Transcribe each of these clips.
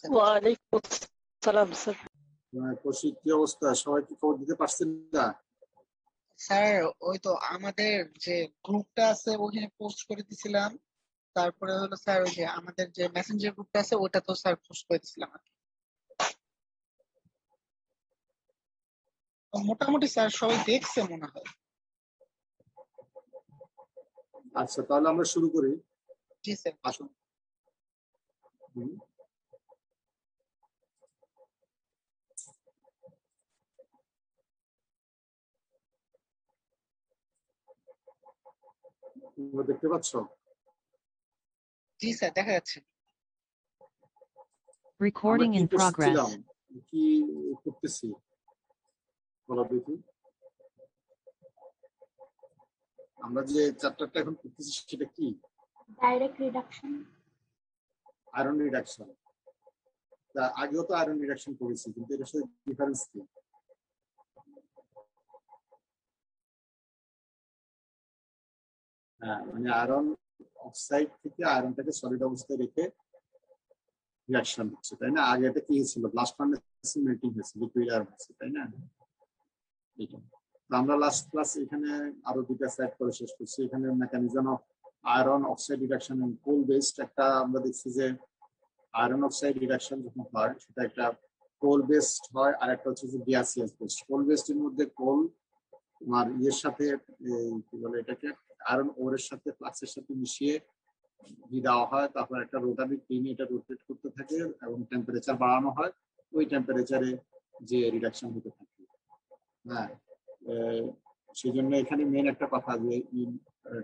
ওয়ালাইকুম আসসালাম স্যার। কৌশিক, কি অবস্থা? সবাই কি খবর দিতে পারছেন না? স্যার, ওই তো আমাদের যে গ্রুপটা আছে ওখানে পোস্ট করে দিছিলাম। তারপরে হলো স্যার, ওই যে আমাদের যে মেসেঞ্জার গ্রুপটা আছে ওটা তো স্যার পোস্ট করে দিছিলাম আর কি। তো মোটামুটি স্যার সবাই দেখছে মনে হয়। আচ্ছা, তাহলে আমরা শুরু করি। জি স্যার। আসুন। হুম, তোমরা দেখতে পাচ্ছ? জি স্যার, দেখা যাচ্ছে। আমরা Recording কি in করছিলাম, progress. কি করতেছি বলো দেখি। আমরা যে চ্যাপ্টারটা এখন করতেছি সেটা কি? Direct reduction. Iron reduction. তা আগেও তো আয়রন রিডাকশন করেছি, কিন্তু এটার সাথে ডিফারেন্স কি? হ্যাঁ, মানে আয়রন অক্সাইড থেকে আয়রনটাকে সলিড অবস্থায় রেখে রিয়াকশন হচ্ছে, তাই না? আগে এটা কি ছিল? ব্লাস্ট ফার্নেসে মেল্টিং হয়েছে, লিকুইড আয়রন হচ্ছে, তাই না? এটা তো আমরা লাস্ট ক্লাস এখানে আরো দুটা সাইড করে শেষ করছি। এখানে mechanism of iron oxide reduction and coal based একটা আমরা দেখছি যে আয়রন অক্সাইড রিডাকশন যখন হয় সেটা একটা কোল বেসড হয়, আর একটা হচ্ছে যে গ্যাসিয়াস বেসড। কোল বেসড এর মধ্যে কোল তোমার ইয়ের সাথে কি বলে এটাকে, আয়রন ওরের সাথে ফ্লাক্সের সাথে মিশিয়ে দেওয়া হয়, তারপর একটা রোটারি পিন এটা রোটেট করতে থাকে এবং টেম্পারেচার বাড়ানো হয়, ওই টেম্পারেচারে যে রিডাকশন হতে থাকে। হ্যাঁ, সেই জন্য এখানে মেন একটা কথা যে ইন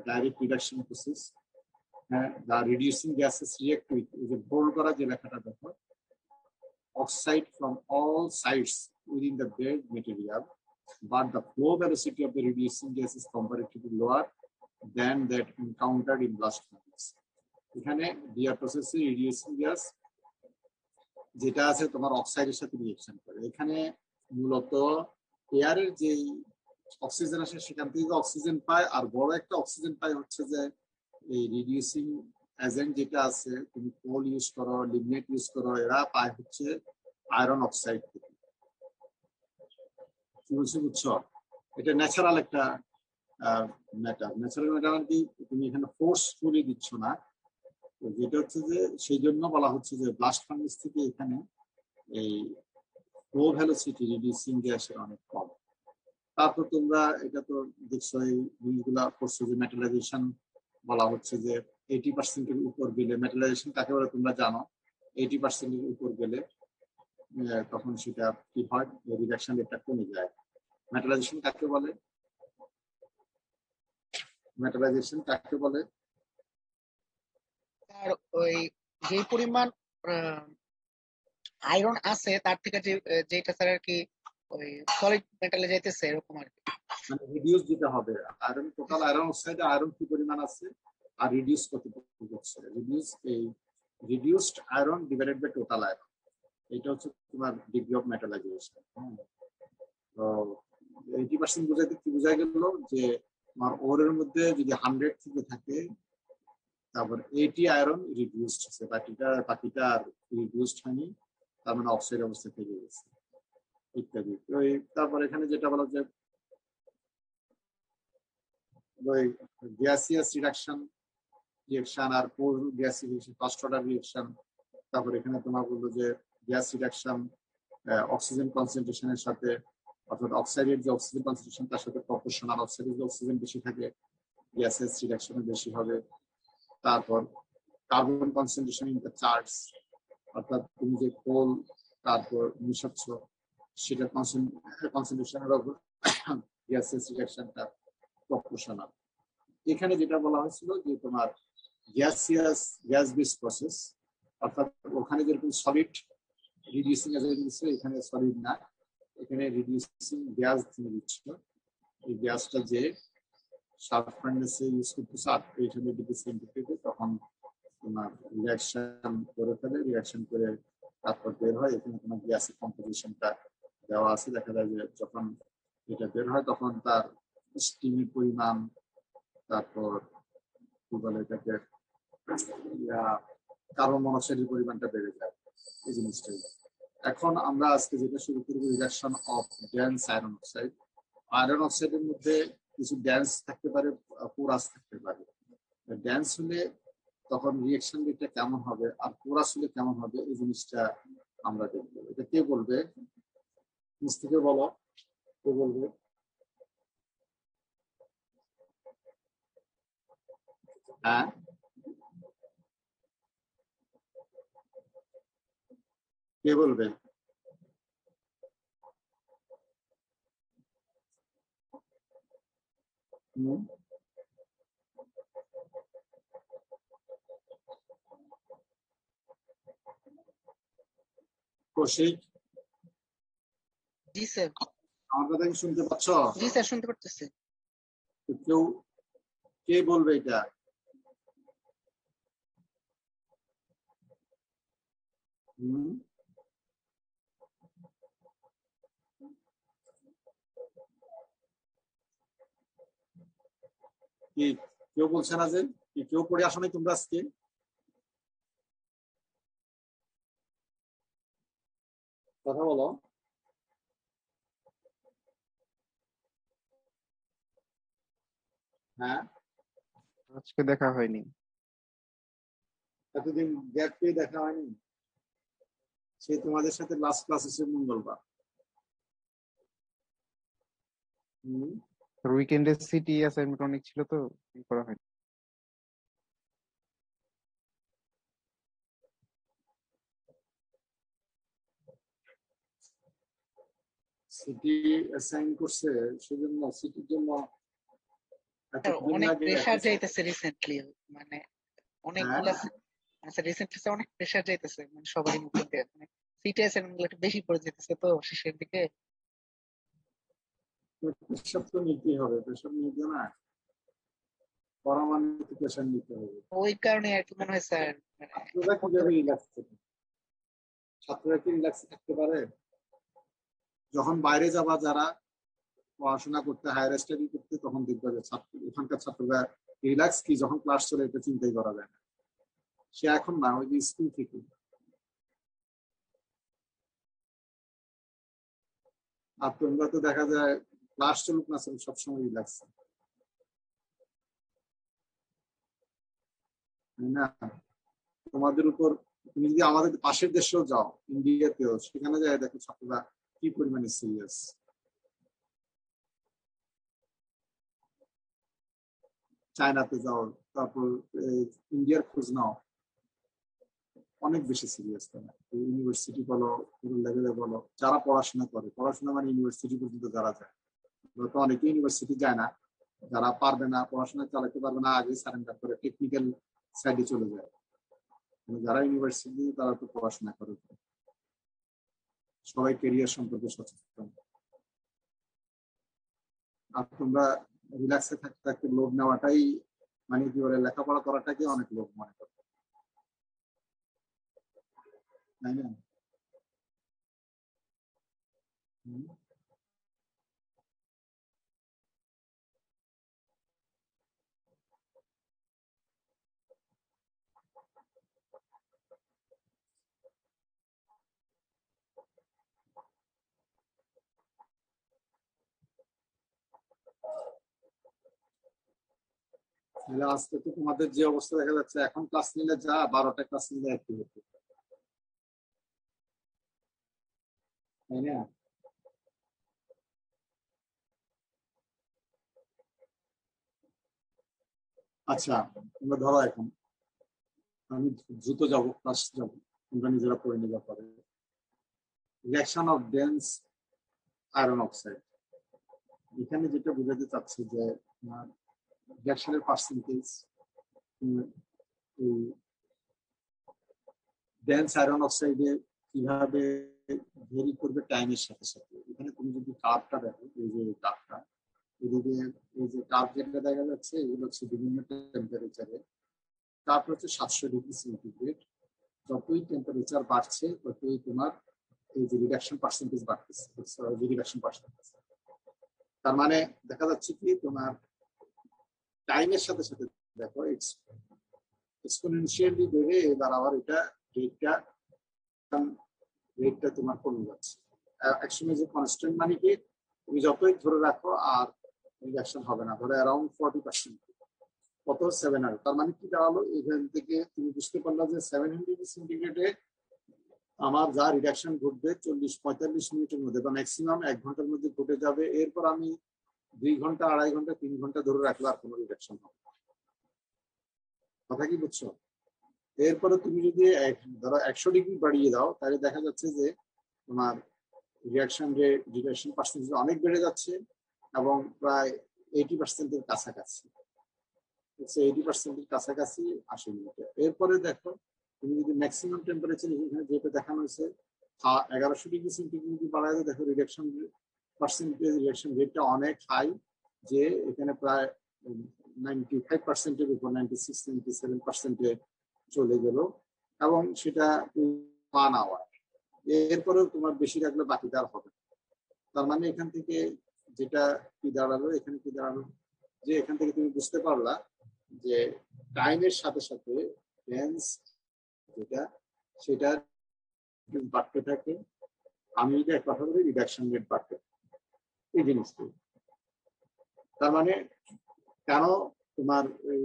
ডাইরেক্ট রিডাকশন প্রসেস, হ্যাঁ, দা রিডিউসিং গ্যাসেস রিয়েক্ট উইথ, এই যে বোল্ড করা যে লেখাটা দেখো, oxide from all sides within the bed material, but the flow velocity of the reducing gas is comparatively lower than that encountered in blast furnace. এখানে বিয়ার প্রসেসে reducing gas যেটা আছে তোমার অক্সাইডের সাথে রিয়েকশন করে। এখানে মূলত এয়ারের যে অক্সিজেন আসে সেখান থেকে অক্সিজেন পায়, আর বড় একটা অক্সিজেন পায় হচ্ছে যে এই রিডিউসিং এজেন্ট যেটা আছে, তুমি কোল ইউজ করো, লিগনেট ইউজ করো, এরা পায় হচ্ছে আয়রন অক্সাইড থেকে। কি বলছি বুঝছো? এটা ন্যাচারাল একটা ম্যাটার। ন্যাচারাল ম্যাটার আর কি, তুমি এখানে ফোর্সফুলি দিচ্ছ না। যেটা হচ্ছে যে সেই জন্য বলা হচ্ছে যে ব্লাস্ট ফার্নেস থেকে এখানে এই ফ্লো ভেলোসিটি রিডিউসিং গ্যাসের অনেক কম। তারপর তোমরা এটা তো দেখছো, এই জিনিসগুলা করছো যে মেটালাইজেশন বলা হচ্ছে যে 80% উপর গেলে, মেটালাইজেশন কাকে বলে তোমরা জানো, 80% উপর গেলে তখন সেটা কি হয়, রিডাকশন রেটটা কমে যায়। মেটালাইজেশন কাকে বলে? মেটালাইজেশন কাকে বলে? স্যার, ওই যে পরিমাণ আয়রন আছে তার থেকে যেটা স্যার আর কি ওই সলিড মেটালে যাইতেছে এরকম আর কি। মানে রিডিউস যেটা হবে, আয়রন টোটাল আয়রন অক্সাইডে আয়রন কি পরিমাণ আছে আর রিডিউস কতটুকু হচ্ছে, রিডিউস এই reduced iron divided by total iron, এটা হচ্ছে তোমার ডিগ্রি অফ মেটালাইজেশন। তো 80% বোঝাইতে কি বোঝা গেল যে তোমার ওরের মধ্যে যদি 100 থেকে থাকে, তারপর 80 আয়রন রিডিউসড হচ্ছে, বাকিটা আর রিডিউসড হয়নি, তার মানে অক্সাইড অবস্থা থেকে গেছে ইত্যাদি। তো তারপর এখানে যেটা বলা যায় গ্যাসিয়াস রিয়াকশন আর core gasification, first order reaction. তারপর এখানে তোমার বললো যে গ্যাস রিডাকশন অক্সিজেন কনসেন্ট্রেশনের সাথে, অর্থাৎ অক্সাইডের যে অক্সিজেন কনসেন্ট্রেশন তার সাথে প্রপোর্শনাল, অক্সাইডের যে অক্সিজেন বেশি থাকে গ্যাসেস রিডাকশনে বেশি হবে। তারপর carbon concentration in the charts, অর্থাৎ তুমি যে কোল তারপর মিশাচ্ছ সেটা কনসেন্ট্রেশনের উপর গ্যাসেস রিডাকশনটা প্রপোর্শনাল। এখানে যেটা বলা হয়েছিল যে তোমার গ্যাস বেস প্রসেস, অর্থাৎ ওখানে যেরকম সলিড রিডিউসিং এজেন্ট দিচ্ছে, এখানে সলিড না, এখানে রিডিউসিং গ্যাস তুমি দিচ্ছ। এই গ্যাসটা যে শার্প ফার্নেসে ইউজ করতেছে 800 ডিগ্রি সেন্টিগ্রেডে, তখন তোমার রিয়াকশন করে ফেলে, রিয়াকশন করে তারপর বের হয়। এখানে তোমার গ্যাসের কম্পোজিশনটা দেওয়া আছে, দেখা যায় যে যখন এটা বের হয় তখন তার স্টিমের পরিমাণ, তারপর কি বলে এটাকে, কার্বন মনোক্সাইডের পরিমাণটা বেড়ে যায়। এই জিনিসটাই। এখন আমরা আজকে যেটা শুরু করবো reduction of dense iron oxide. Iron অক্সাইডের মধ্যে কিছু ডেন্স থাকতে পারে, পোরাস থাকতে পারে। ডেন্স হলে তখন রিঅ্যাকশন রেটটা কেমন হবে আর পোরাস হলে কেমন হবে এই জিনিসটা আমরা দেখবো। এটা কে বলবে? নিজ থেকে বলো, কে বলবে? হ্যাঁ, কে বলবে? হুম, কৌশিক, জি স্যার। আমার কথা কি শুনতে পাচ্ছ? জি স্যার, শুনতে পারতেছি। তো কেউ কে বলবে এটা? হুম, কি কেউ বলছে না যে? কি কেউ পড়ে আসো নাই তোমরা আজকে? কথা বলো। হ্যাঁ, আজকে দেখা হয়নি। এতদিন গ্যাপ পেয়ে দেখা হয়নি। সে তোমাদের সাথে লাস্ট ক্লাস এসে মঙ্গলবার। হুম, উইকেন্ডে সিটি অ্যাসাইনমেন্ট অনেক ছিল তো করা হয়নি। সিটি অ্যাসাইন করছে, সেজন্য সিটির জন্য স্যার এতদিন অনেক লাগে প্রেসার যাইতেছে রিসেন্টলি, মানে হ্যাঁ, অনেকগুলা আচ্ছা রিসেন্টলি অনেক প্রেসার যাইতেছে, মানে সবারই মুখে দিয়ে, মানে সিটি অ্যাসাইনমেন্ট একটু বেশি পড়ে যেতেছে তো শেষের দিকে। প্রেশার তো নিতেই হবে, প্রেশার নিতে না, পড়া মানে প্রেশার নিতে হবে। ওই কারণে আর কি মনে হয় স্যার, মানে ছাত্ররা কিভাবে রিল্যাক্স থাকে? ছাত্ররা কি রিল্যাক্স থাকতে পারে? যখন বাইরে যাবা যারা পড়াশোনা করতে, হায়ার স্টাডি করতে, তখন দেখবে যে ছাত্র, ওখানকার ছাত্ররা রিল্যাক্স কি যখন ক্লাস চলে এটা চিন্তাই করা যায় না। সে এখন না, ওই যে স্কুল থেকে। আর তোমরা তো দেখা যায় ক্লাস চলুক না চলুক সবসময় রিল্যাক্স, তাই না? তোমাদের উপর, তুমি যদি আমাদের পাশের দেশেও যাও, ইন্ডিয়াতেও, সেখানে যায় দেখো ছাত্ররা কি পরিমাণে সিরিয়াস। চায়নাতে যাও, তারপর ইন্ডিয়ার খোঁজ নাও, অনেক বেশি সিরিয়াস। তারা ইউনিভার্সিটি বলো, পুরো লেভেলে বলো, যারা পড়াশোনা করে, পড়াশোনা মানে ইউনিভার্সিটি পর্যন্ত যারা যায়, তো অনেকে ইউনিভার্সিটি যায় না, যারা পারবে না, পড়াশোনা চালাতে পারবে না, আগে সারেন্ডার করে টেকনিক্যাল সাইডে চলে যায়। যারা ইউনিভার্সিটি তারা তো পড়াশোনা করে, সবাই কেরিয়ার সম্পর্কে সচেতন। আর তোমরা রিল্যাক্সে থাকতে থাকতে লোভ নেওয়াটাই, মানে কি বলে, লেখাপড়া করাটাকে অনেক লোভ মনে করে, তাই না? হুম। তাহলে আজকে তো তোমাদের যে অবস্থা দেখা যাচ্ছে, এখন ক্লাস নিলে যা 12টা ক্লাস নিলে একটু হতো, তাই না? আচ্ছা, তোমরা ধরো এখন আমি দ্রুত যাবো, ক্লাস যাবো, তোমরা নিজেরা পড়ে নিবা পরে। Reaction of dense iron oxide, এখানে যেটা বোঝাতে চাচ্ছি যে রিঅ্যাকশনের পার্সেন্টেজ ডেন্স আয়রন অক্সাইডে কিভাবে ভেরি করবে টাইমের সাথে সাথে। এখানে তুমি যদি কার্ভটা দেখো, এই যে কার্ভটা, এদিকে এই যে কার্ভ যেটা দেখা যাচ্ছে, এগুলো হচ্ছে বিভিন্ন টেম্পারেচারে। কার্ভ হচ্ছে 700°C। যতই টেম্পারেচার বাড়ছে ততই তোমার এই যে রিডাকশন পার্সেন্টেজ বাড়তেছে, রিডাকশন পার্সেন্টেজ। তার মানে দেখা যাচ্ছে কি তোমার টাইমের সাথে সাথে দেখো এক্সপোনেনশিয়ালি বেড়ে, এবার আবার এটা রেটটা রেটটা তোমার কমে যাচ্ছে। একসময় যে কনস্ট্যান্ট মানে কি তুমি যতই ধরে রাখো আর রিডাকশন হবে না, ধরো অ্যারাউন্ড 40%, কত 700। তার মানে কি দাঁড়ালো, এখান থেকে তুমি বুঝতে পারলো যে 700 সেন্টিগ্রেডে আমার যা রিডাকশন ঘটবে 40-45 মিনিটের মধ্যে বা ম্যাক্সিমাম 1 ঘন্টার মধ্যে ঘটে যাবে। এরপর আমি 2 ঘন্টা, 2.5 ঘন্টা, 3 ঘন্টা ধরে রাখলে আর কোনো রিডাকশন হবে না। কথা কি বুঝছো? এরপরে তুমি যদি ধরো 100 ডিগ্রি বাড়িয়ে দাও, তাহলে দেখা যাচ্ছে যে তোমার রিডাকশন পার্সেন্টেজ অনেক বেড়ে যাচ্ছে এবং প্রায় 80%-এর কাছাকাছি, 80%-এর কাছাকাছি 80 মিনিটে। এরপরে দেখো তুমি যদি ম্যাক্সিমাম টেম্পারেচার এখানে যেটা দেখানো হয়েছে 1100 ডিগ্রি সেন্টিগ্রেড বাড়ায়, দেখো রিডাকশন রেটটা অনেক হাই, যে এখানে প্রায় 95%-এর উপর 96-97%-এ চলে গেল, এবং সেটা 1 আওয়ার। এরপরেও তোমার বেশি রাখলে বাকিটা আর হবে। তার মানে এখান থেকে যেটা কি দাঁড়ালো, এখানে কি দাঁড়ালো যে এখান থেকে তুমি বুঝতে পারলা যে টাইমের সাথে সাথে লেন্স যেটা সেটা বাড়তে থাকে। আমি যদি এক কথা বলি, রিডাকশন রেট বাড়তে থাকে, এই জিনিসটি। তার মানে কেন তোমার এই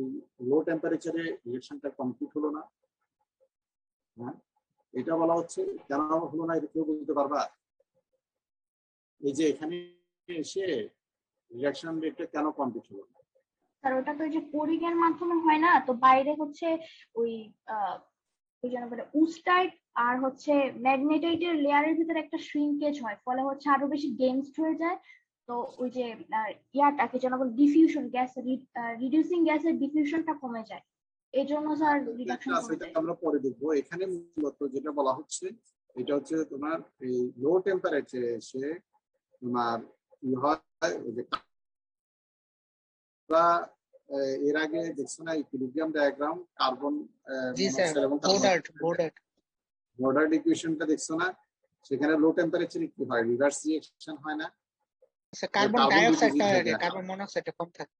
লো টেম্পারেচারে রিঅ্যাকশনটা কমপ্লিট হলো না? হ্যাঁ, এটা বলা হচ্ছে কেন হলো না, এটা কেউ বলতে পারবা? এই যে এখানে এসে রিঅ্যাকশন রেটটা কেন কমপ্লিট হলো না? স্যার ওটা তো যে পোরিং এর মাধ্যমে হয় না, তো বাইরে হচ্ছে ওই ওই যেন বলে উস্টাইট আর হচ্ছে ম্যাগনেটাইটের লেয়ারের ভিতরে একটা শ্রিঙ্কেজ হয়, ফলে হচ্ছে আরো বেশি ডেন্সড হয়ে যায়। তো ওই যে ইয়াটাকে যেন বলে ডিফিউশন গ্যাস, রিডিউসিং গ্যাসের ডিফিউশনটা কমে যায়, এই জন্য স্যার রিডাকশন কমে যায়। আমরা পরে দেখবো। এখানে মূলত যেটা বলা হচ্ছে এটা হচ্ছে তোমার এই লো টেম্পারেচারে এসে তোমার কি হয়, ওই যে এর আগে দেখছো না ইকুইলিব্রিয়াম ডায়াগ্রাম, কার্বন মনোক্সাইড এবং বর্ডার ইকুয়েশনটা দেখছো না? সেখানে লো টেম্পারেচারে কি হয়, রিভার্স রিঅ্যাকশন হয় না? কার্বন ডাইঅক্সাইডটা কার্বন মনোক্সাইডটা কম থাকে।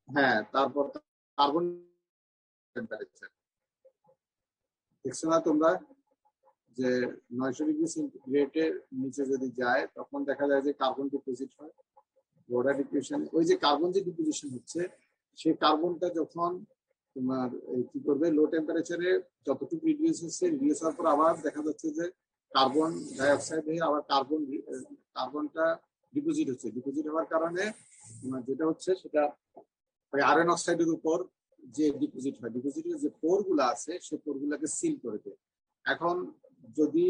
হ্যাঁ, তারপর কার্বন টেম্পারেচার দেখছো না তোমরা যে 900 ডিগ্রি সেন্টিগ্রেডের নিচে যদি যায় তখন দেখা যায় যে কার্বন ডিপোজিট হয়। বর্ডার ইকুয়েশন ওই যে কার্বন যে ডিপোজিশন হচ্ছে, সেই কার্বনটা যখন তোমার কি করবে, লো টেম্পারেচারে যতটুকু রিডিউস হচ্ছে, রিডিউস হওয়ার পর আবার দেখা যাচ্ছে যে কার্বন ডাইঅক্সাইড হয়ে আবার কার্বনটা ডিপোজিট হচ্ছে। ডিপোজিট হওয়ার কারণে তোমার যেটা হচ্ছে সেটা ওই আয়রন অক্সাইডের উপর যে ডিপোজিট হয়, ডিপোজিটের যে পোর গুলা আছে সেই পোর গুলাকে সিল করে দেয়। এখন যদি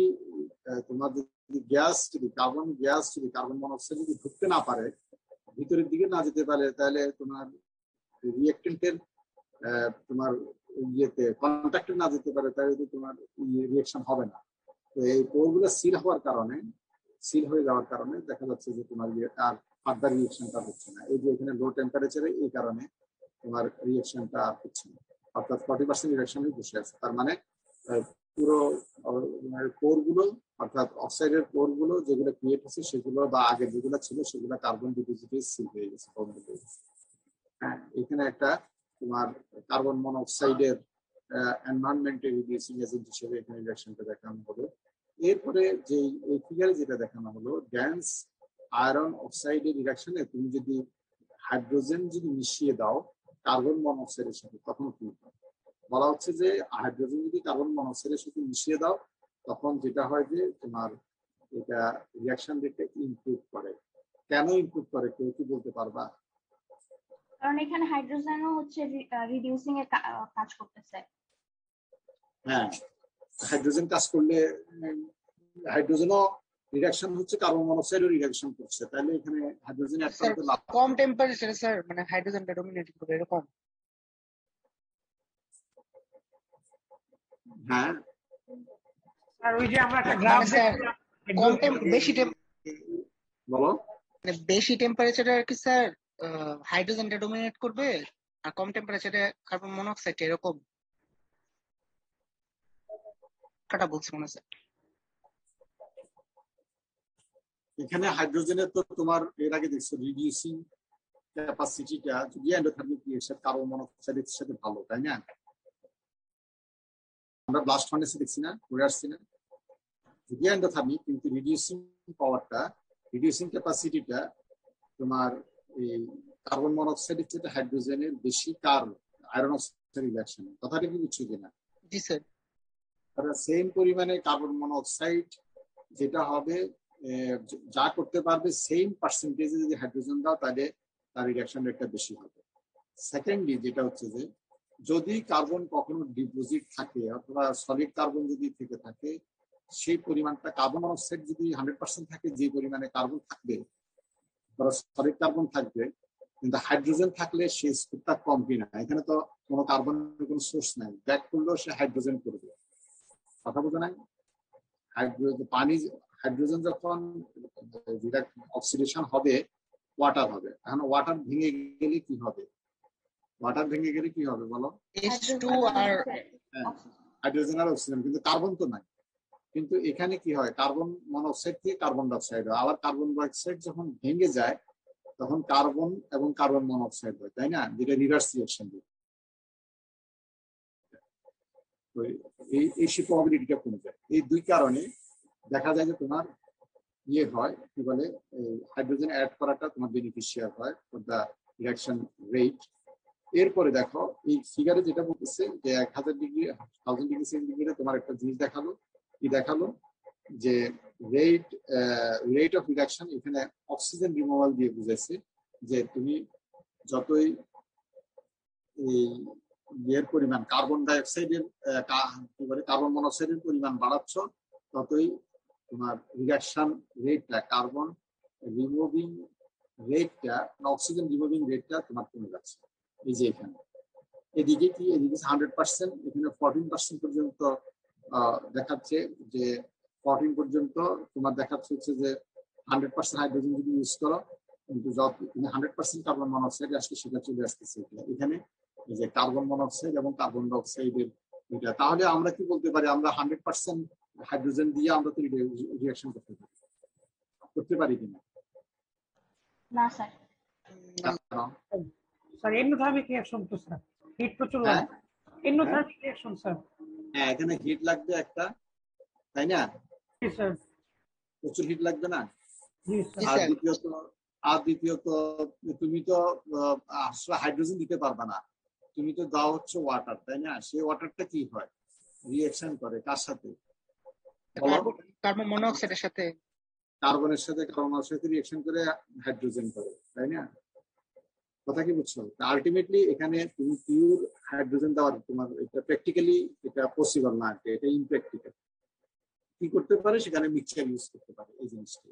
তোমার যদি গ্যাস, যদি কার্বন মনোক্সাইড যদি ঢুকতে না পারে, ভিতরের দিকে না যেতে পারে, তাহলে তোমার রিঅ্যাক্টেন্টের তোমার ইয়েতে কন্ট্যাক্টে না যেতে পারে, তাহলে তোমার রিঅ্যাকশন হবে না। তো এই পোরগুলো সিল হয়ে যাওয়ার কারণে দেখা যাচ্ছে যে তোমার আর ফার্দার রিঅ্যাকশনটা হচ্ছে না। এই যে এখানে লো টেম্পারেচারে এই কারণে তোমার রিঅ্যাকশনটা আর হচ্ছে না, অর্থাৎ 40% রিঅ্যাকশনে বসে আছে। তার মানে পুরো পোরগুলো, অর্থাৎ অক্সাইডের পোরগুলো যেগুলো ক্রিয়েট হচ্ছে সেগুলো বা আগে যেগুলো ছিল সেগুলো কার্বন ডিপোজিটে সিল হয়ে গেছে, বন্ধ হয়ে গেছে। হ্যাঁ, এখানে একটা তোমার কার্বন মনোক্সাইডের এনভায়রনমেন্টে রিডিউসিং এজেন্ট হিসেবে এখানে রিঅ্যাকশনটা দেখানো হলো। এরপরে যে এই ফিগারে যেটা দেখানো হলো, ড্যান্স আয়রন অক্সাইডের রিঅ্যাকশনে তুমি যদি হাইড্রোজেন যদি মিশিয়ে দাও কার্বন মনোক্সাইডের সাথে, তখন কি বলা হচ্ছে যে হাইড্রোজেন যদি কার্বন মনোক্সাইডের সাথে মিশিয়ে দাও তখন যেটা হয় যে তোমার এটা রিঅ্যাকশন রেটটা ইমপ্রুভ করে। কেন ইমপ্রুভ করে কেউ কি বলতে পারবা? কারণ এখানে হাইড্রোজেনও হচ্ছে রিডিউসিং এর কাজ করতেছে। হ্যাঁ, হাইড্রোজেন কাজ করলে হাইড্রোজেনও রিডাকশন হচ্ছে, কার্বন মনোক্সাইডও রিডাকশন করছে, তাহলে এখানে হাইড্রোজেন কম টেম্পারেচারে স্যার মানে হাইড্রোজেনটা ডমিনেট করবে এরকম। হ্যাঁ, আর ওই যে আমরা একটা গ্রাফ দেখলাম, কম বলো বেশি টেম্পারেচারে আর কি স্যার হাইড্রোজেনটা ডমিনেট করবে, আর কম টেম্পারেচারে কার্বন মনোক্সাইড, এরকম কাটা বলছি মনে আছে। এখানে হাইড্রোজেনের তো তোমার এর আগে দেখছো রিডিউসিং ক্যাপাসিটিটা যদি এন্ডোথার্মিক রিঅ্যাকশন কার্বন মনোক্সাইডের সাথে ভালো, তাই না? আমরা ব্লাস্ট ফার্নেসে দেখছি না, করে আসছি না? যদিও এন্ডোথার্মিক, কিন্তু রিডিউসিং পাওয়ারটা, রিডিউসিং ক্যাপাসিটিটা তোমার এই কার্বন মনোক্সাইডের চেয়ে হাইড্রোজেনের বেশি কার আয়রন অক্সাইড রিডাকশন। কথাটা কি বুঝছো কিনা? জি স্যার। সেম পরিমাণে কার্বন মনোক্সাইড যেটা হবে যা করতে পারবে সেম পার্সেন্টেজে যদি হাইড্রোজেন দাও তাহলে তার রিডাকশন রেটটা বেশি হবে। সেকেন্ডলি যেটা হচ্ছে যে যদি কার্বন কখনো ডিপোজিট থাকে অথবা সলিড কার্বন যদি থেকে থাকে, সেই পরিমাণটা কার্বন মনোক্সাইড যদি 100% থাকে, যে পরিমাণে কার্বন থাকবে সলিড কার্বন থাকবে, কিন্তু হাইড্রোজেন থাকলে সেই স্কোরটা কম কিনা। এখানে তো কোনো কার্বনের কোনো সোর্স নাই, ব্যাক করলেও সে হাইড্রোজেন করবে। কথা বোঝা নাই? পানি হাইড্রোজেন যখন অক্সিডেশন হবে ওয়াটার হবে। এখন ওয়াটার ভেঙে গেলে কি হবে? ওয়াটার ভেঙে গেলে কি হবে বলো? H2 আর হাইড্রোজেন আর অক্সিজেন, কিন্তু কার্বন তো নাই। কিন্তু এখানে কি হয়, কার্বন মনোক্সাইড থেকে কার্বন ডাইঅক্সাইড হয়। আবার কার্বন ডাইঅক্সাইড যখন ভেঙে যায় তখন কার্বন এবং কার্বন মনোক্সাইড হয়, তাই না? যেটা রিভার্স রিঅ্যাকশন দিবে। এই প্রবাবিলিটিটা কমে যায়। এই দুই কারণে দেখা যায় যে তোমার ইয়ে হয়, কি বলে, হাইড্রোজেন অ্যাড করাটা তোমার বেনিফিশিয়াল হয় ফর দ্য রিঅ্যাকশন রেট। এরপরে দেখো এই ফিগারে যেটা বলতেছে যে 1000 ডিগ্রি সেন্টিগ্রেডে তোমার একটা জিনিস দেখালো, কি দেখালো, যে রেট অফ রিডাকশন এখানে অক্সিজেন রিমুভাল দিয়ে বুঝাইছে যে তুমি যতই এই এর পরিমাণ কার্বন ডাইঅক্সাইডের কি বলে কার্বন মনোক্সাইডের পরিমাণ বাড়াচ্ছ, ততই তোমার রিডাকশন রেটটা, কার্বন রিমুভিং রেটটা, অক্সিজেন রিমুভিং রেটটা তোমার কমে যাচ্ছে। এই যে এখানে এদিকে কি, এদিকে 100%, এখানে 14% পর্যন্ত দেখাচ্ছে, যে 14 পর্যন্ত তোমার দেখাচ্ছে হচ্ছে যে 100% হাইড্রোজেন যদি ইউজ করো, কিন্তু যত 100% কার্বন মনোক্সাইড আসলে সেটা চলে আসতেছে এখানে, এই যে কার্বন মনোক্সাইড এবং কার্বন ডাইঅক্সাইডের এটা। তাহলে আমরা কি বলতে পারি, আমরা 100% হাইড্রোজেন দিয়ে আমরা তো রিঅ্যাকশন করতে পারি কিনা? না স্যার। স্যার এন্ডোথার্মিক রিঅ্যাকশন তো স্যার, হিট প্রচুর লাগবে। Endothermic reaction sir. হ্যাঁ, এখানে হিট লাগবে একটা, তাই না? জি স্যার। প্রচুর হিট লাগবে না? জি স্যার। আর দ্বিতীয়ত তুমি তো আসলে হাইড্রোজেন দিতে পারবে না, তুমি তো দাও হচ্ছে ওয়াটার, তাই না? সেই ওয়াটারটা কি হয়, রিঅ্যাকশন করে কার সাথে? কার্বন মনোক্সাইডের সাথে, কার্বনের সাথে কার্বনের সাথে রিঅ্যাকশন করে হাইড্রোজেন করে, তাই না? কথা কি বুঝছো? আলটিমেটলি এখানে তুমি পিওর হাইড্রোজেন দেওয়ার তোমার এটা প্র্যাকটিক্যালি এটা পসিবল না, এটা ইমপ্র্যাকটিক্যাল। কি করতে পারে, সেখানে মিক্সচার ইউজ করতে পারে এই জিনিসটা।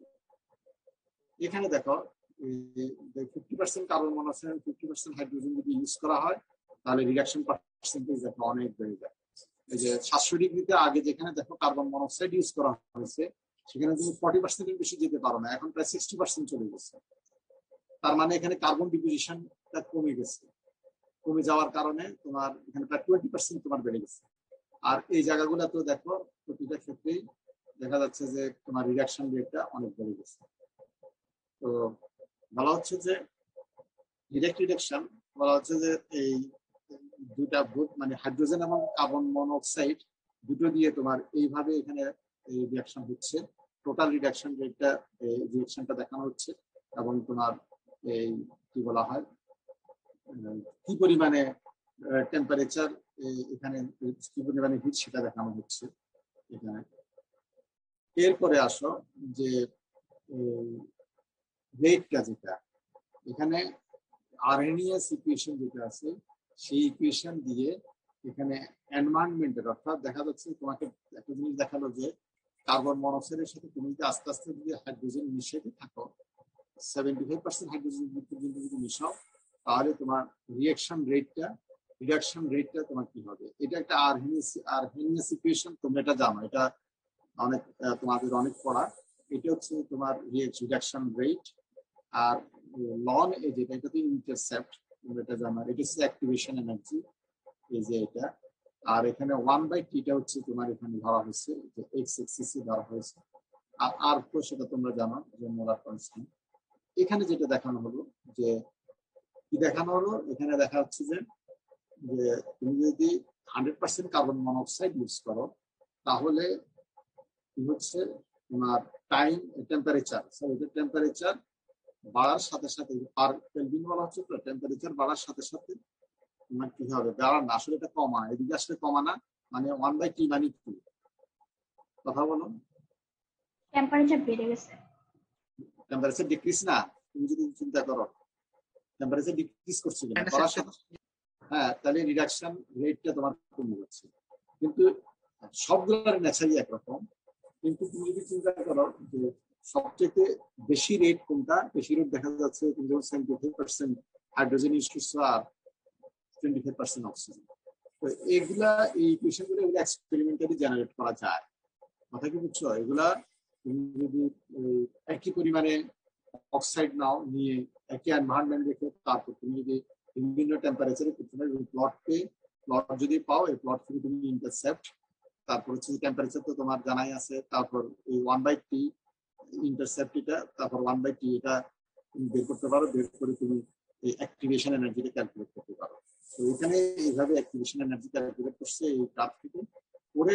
এখানে দেখো 50% কার্বন মনোক্সাইড 50% হাইড্রোজেন যদি ইউজ করা হয়, তাহলে রিডাকশন পার্সেন্টেজ দেখো অনেক বেড়ে যায়। এই যে 700 ডিগ্রিতে আগে যেখানে দেখো কার্বন মনোক্সাইড ইউজ করা হয়েছে, সেখানে তুমি 40% বেশি যেতে পারো না, এখন প্রায় 60% চলে গেছে। তার মানে এখানে কার্বন ডিপোজিশনটা কমে গেছে। কমে যাওয়ার কারণে তোমার এখানে প্রায় 20% তোমার বেড়ে গেছে। আর এই জায়গাগুলো তো দেখো প্রতিটা ক্ষেত্রেই দেখা যাচ্ছে যে তোমার রিডাকশন রেটটা অনেক বেড়ে গেছে। তো বলা হচ্ছে যে ডিরেক্ট রিডাকশন, বলা হচ্ছে যে এই দুইটা মানে হাইড্রোজেন এবং কার্বন মনোক্সাইড দুটো দিয়ে তোমার এইভাবে এখানে এই রিঅ্যাকশন হচ্ছে। টোটাল রিডাকশন রেটটা রিঅ্যাকশনটা দেখানো হচ্ছে, এবং তোমার এই কি বলা হয়, কি পরিমাণে টেম্পারেচার এখানে, কি পরিমাণে হিট সেটা দেখানো হচ্ছে এখানে। এরপরে আসো যে রেটটা, যেটা এখানে আরএনএস ইকুয়েশন যেটা আছে, সেই ইকুয়েশন দিয়ে এখানে এনভায়রনমেন্টের, অর্থাৎ দেখা যাচ্ছে তোমাকে একটা জিনিস দেখালো যে কার্বন মনোক্সাইডের সাথে তুমি যদি আস্তে আস্তে যদি হাইড্রোজেন মিশাতে থাকো, 75% হাইড্রোজেন পর্যন্ত যদি মিশাও, তাহলে তোমার রিডাকশন রেটটা তোমার কি হবে। এটা একটা আরএনএস ইকুয়েশন, তোমরা এটা জানো, এটা অনেক তোমাদের অনেক পড়া। এটা হচ্ছে তোমার রিডাকশন রেট। আর লন এই যেটা, এটা তো ইন্টারসেপ্ট, তোমরা এটা জানো, এটা হচ্ছে অ্যাক্টিভেশন এনার্জি, এই যে এটা। আর এখানে 1/T হচ্ছে তোমার এখানে ধরা হয়েছে যে এক্স এক্সিস ধরা হয়েছে। আর আর তো সেটা তোমরা জানো যে মোলার কনস্ট্যান্ট। এখানে যেটা দেখানো হলো, যে কি দেখানো হলো, এখানে দেখা যাচ্ছে যে তুমি যদি 100% কার্বন মনোক্সাইড ইউজ করো, তাহলে কি হচ্ছে তোমার টাইম টেম্পারেচার, টেম্পারেচার বাড়ার সাথে সাথে পার কেলভিন বলা হচ্ছে, তো টেম্পারেচার বাড়ার সাথে সাথে তোমার কি হবে, বাড়ার না, আসলে এটা কমা, এদিকে আসলে কমা না, মানে 1/T মানে কি, কথা বলো। টেম্পারেচার বেড়ে গেছে। টেম্পারেচার ডিক্রিজ না, তুমি যদি চিন্তা করো টেম্পারেচার ডিক্রিজ করছে কিনা, করার সাথে হ্যাঁ, তাহলে রিডাকশন রেটটা তোমার কমে যাচ্ছে। কিন্তু সবগুলোর নেচারই একরকম, কিন্তু তুমি যদি চিন্তা করো যে সবচেয়ে বেশি রেট কোনটা, বেশি রেট দেখা যাচ্ছে তুমি যখন 75% হাইড্রোজেন ইউজ করছো আর 25% অক্সিজেন। তো এগুলা এই ইকুয়েশন গুলো এগুলো এক্সপেরিমেন্টালি জেনারেট করা যায়, কথা কি বুঝছো? এগুলা তুমি যদি একই পরিমাণে অক্সাইড নাও, নিয়ে একই এনভায়রনমেন্ট রেখে তারপর তুমি যদি বিভিন্ন টেম্পারেচারে প্লট যদি পাও, এই প্লট থেকে তুমি ইন্টারসেপ্ট, তারপর হচ্ছে টেম্পারেচার তো তোমার জানাই আছে, তারপর এই 1/T ইন্টারসেপ্ট এটা, তারপর 1/T এটা তুমি বের করতে পারো, বের করে তুমি এই অ্যাক্টিভেশন এনার্জিটা ক্যালকুলেট করতে পারো। তো এখানে এইভাবে অ্যাক্টিভেশন এনার্জি ক্যালকুলেট করছে এই গ্রাফ থেকে, করে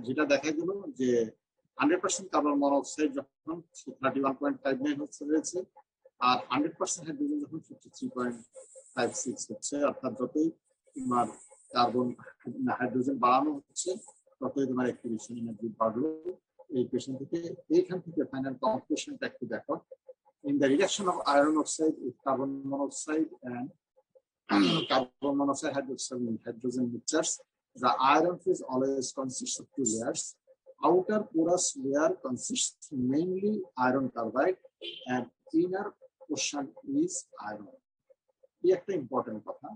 যেটা দেখা গেল যে 100% কার্বন মনোক্সাইড যখন 31.59 হচ্ছে, আর 100% হাইড্রোজেন যখন 53.56 হচ্ছে, অর্থাৎ যতই তোমার কার্বন হাইড্রোজেন বাড়ানো হচ্ছে ততই তোমার অ্যাক্টিভেশন এনার্জি বাড়লো। এই ইকুয়েশন থেকে এইখান থেকে ফাইনাল কনক্লুশনটা একটু দেখো। In the reduction of iron oxide with carbon monoxide and carbon monoxide hydrogen mixtures, the iron phase always consists of two layers. Outer porous layer consists mainly iron carbide and inner portion is iron. এই একটা important কথা।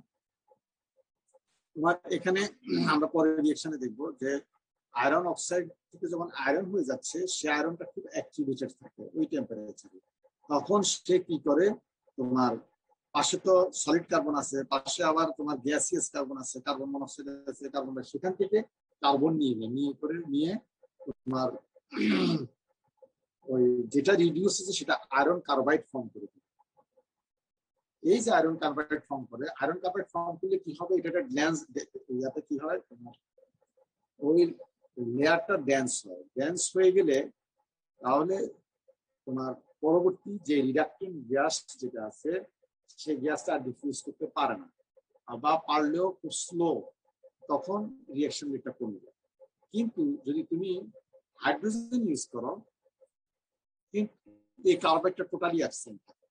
তোমার এখানে আমরা পরে রিঅ্যাকশনে দেখবো যে iron oxide থেকে যখন আয়রন হয়ে যাচ্ছে, সে আয়রনটা খুব অ্যাক্টিভেটেড থাকে ওই টেম্পারেচারে, তখন সে কি করে, তোমার পাশে তো সলিড কার্বন আছে, পাশে আবার তোমার গ্যাসিয়াস কার্বন আছে, কার্বন মনোক্সাইড আছে, কার্বন ডাই, সেখান থেকে কার্বন নিয়ে তোমার ওই যেটা রিডিউস হচ্ছে সেটা আয়রন কার্বাইড ফর্ম করে দেবে। এই যে আয়রন কার্বাইড ফর্ম করে, আয়রন কার্বাইড ফর্ম করলে কি হবে, এটা একটা গ্ল্যান্স, ইয়াতে কি হয় তোমার ওই লেয়ারটা ড্যান্স হয়ে গেলে তাহলে তোমার পরবর্তী যে রিডাক্টেন্ট গ্যাস যেটা আছে সেই গ্যাসটা ডিফিউজ করতে পারে না, বা পারলেও খুব স্লো, তখন রিঅ্যাকশন রেটটা কমে যায়। কিন্তু যদি তুমি হাইড্রোজেন ইউজ করো, কিন্তু এই কার্বাইডটা টোটালি অ্যাবসেন্ট থাকে।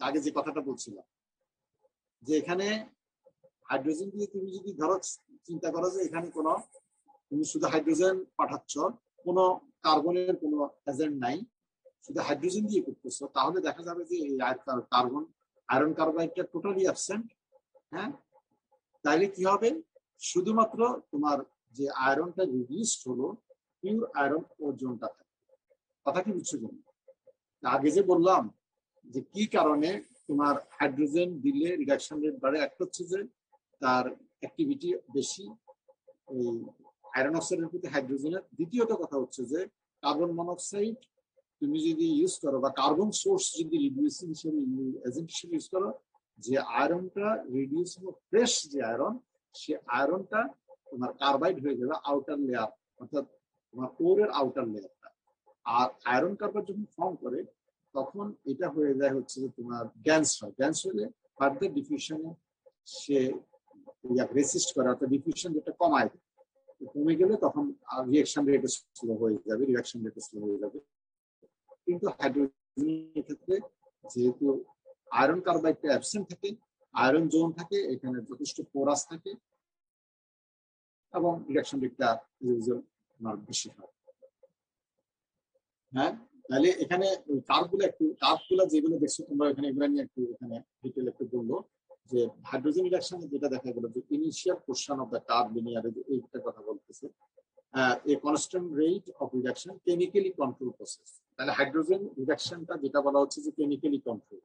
আগে যে কথাটা বলছিলাম যে এখানে হাইড্রোজেন দিয়ে তুমি যদি ধরো চিন্তা করো যে এখানে কোনো তুমি শুধু হাইড্রোজেন পাঠাচ্ছ, কোনো কার্বনের কোনো এজেন্ট নাই, শুধু হাইড্রোজেন দিয়ে করতেছো, তাহলে দেখা যাবে যে এই আয়রন কার্বাইডটা টোটালি অ্যাবসেন্ট। হ্যাঁ, তাইলে কি হবে, শুধুমাত্র তোমার যে আয়রনটা রিডিউসড হলো, পিওর আয়রন ওজনটা থাকে। কথা কি বুঝছো? আগে যে বললাম যে কি কারণে তোমার হাইড্রোজেন দিলে রিডাকশন রেট বাড়ে, একটা হচ্ছে যে তার অ্যাক্টিভিটি বেশি এই আয়রন অক্সাইডের প্রতি হাইড্রোজেনের, দ্বিতীয়ত কথা হচ্ছে যে কার্বন মনোক্সাইড তুমি যদি ইউজ করো বা কার্বন সোর্স যদি রিডিউসিং হিসেবে এজেন্ট হিসেবে ইউজ করো, যে আয়রনটা রিডিউস হলো ফ্রেশ যে আয়রন, সে আয়রনটা তোমার কার্বাইড হয়ে যাবে আউটার লেয়ার, অর্থাৎ তোমার কোরের আউটার লেয়ারটা। আর আয়রন কার্বাইড যখন ফর্ম করে তখন এটা হয়ে যায় হচ্ছে যে তোমার গ্যান্স হয়, গ্যান্স হলে ফার্দার ডিফিউশনে সে রেসিস্ট করে, অর্থাৎ ডিফিউশন যেটা কমায়, কমে গেলে তখন রিঅ্যাকশন রেট স্লো হয়ে যাবে, রিঅ্যাকশন রেট স্লো হয়ে যাবে। কিন্তু হাইড্রোজেনের ক্ষেত্রে যেহেতু আয়রন কার্বাইডটা অ্যাবসেন্ট থাকে, আয়রন জোন থাকে, এখানে যথেষ্ট পোরাস থাকে এবং রিঅ্যাকশন রেটটা বেশি হয়। হ্যাঁ, তাহলে এখানে ওই কার্ভগুলো যেগুলো দেখছো তোমরা এখানে, এগুলো নিয়ে একটু এখানে ডিটেল একটু বললো যে হাইড্রোজেন রিডাকশনে যেটা দেখা গেল যে initial portion of the curve লিনিয়ারে এইটা কথা বলতেছে, a constant rate of reduction chemically control process. তাহলে হাইড্রোজেন রিডাকশনটা যেটা বলা হচ্ছে যে chemically control.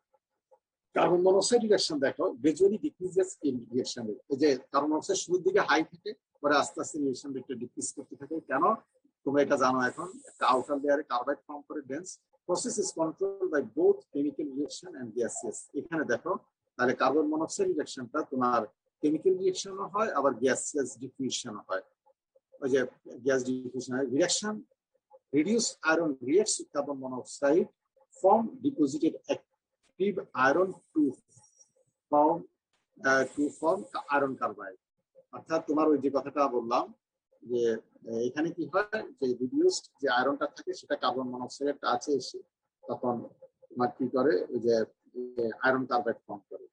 Carbon monoxide reduction দেখো gradually decreases in reaction rate. এই যে কার্বন মনোক্সাইড শুরুর দিকে হাই থাকে, পরে আস্তে আস্তে রিঅ্যাকশন রেটটা ডিক্রিজ করতে থাকে। কেন? তোমরা এটা জানো, এখন একটা আউটার লেয়ারে কার্বাইড ফর্ম করে dense process is control by both chemical reaction and gaseous. এখানে দেখো তাহলে কার্বন মনোক্সাইড রিডাকশনটা তোমার কেমিক্যাল রিঅ্যাকশনও হয়, আবার গ্যাসিয়াস ডিফিউশনও হয়। ওই যে গ্যাস ডিফিউশন হয়, reaction reduced iron reacts with carbon monoxide, form deposited active iron to form iron carbide. অর্থাৎ তোমার ওই যে কথাটা বললাম যে এখানে কি হয় যে রিডিউসড যে আয়রনটা থাকে সেটা কার্বন মনোক্সাইডের টাচে এসে তখন তোমার কি করে ওই যে আয়রন কার্বাইড ফর্ম করে।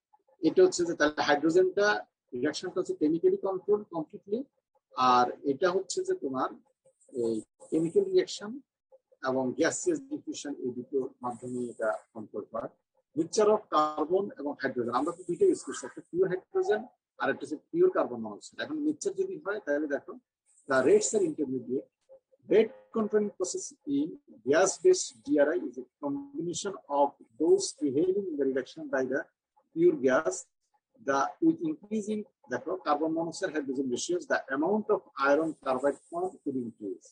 এটা হচ্ছে যে তাহলে হাইড্রোজেনটা রিঅ্যাকশনটা হচ্ছে কেমিক্যালি কন্ট্রোল কমপ্লিটলি, আর এটা হচ্ছে যে তোমার এই কেমিক্যাল রিঅ্যাকশন এবং গ্যাসিয়াস ডিফিউশন এই দুটোর মাধ্যমে এটা কন্ট্রোল হয়। মিক্সচার অফ কার্বন এবং হাইড্রোজেন আমরা তো দুইটাই ইউজ করছি, একটা পিওর হাইড্রোজেন আর একটা হচ্ছে পিওর কার্বন মনোক্সাইড। এখন মিক্সচার যদি হয় তাহলে দেখো the rates are intermediate. Rate controlling process in gas-based DRI is a combination of those behaving in the reduction by the pure gas. With increasing the carbon monoxide hydrogen ratios, the amount of iron carbide formed could increase.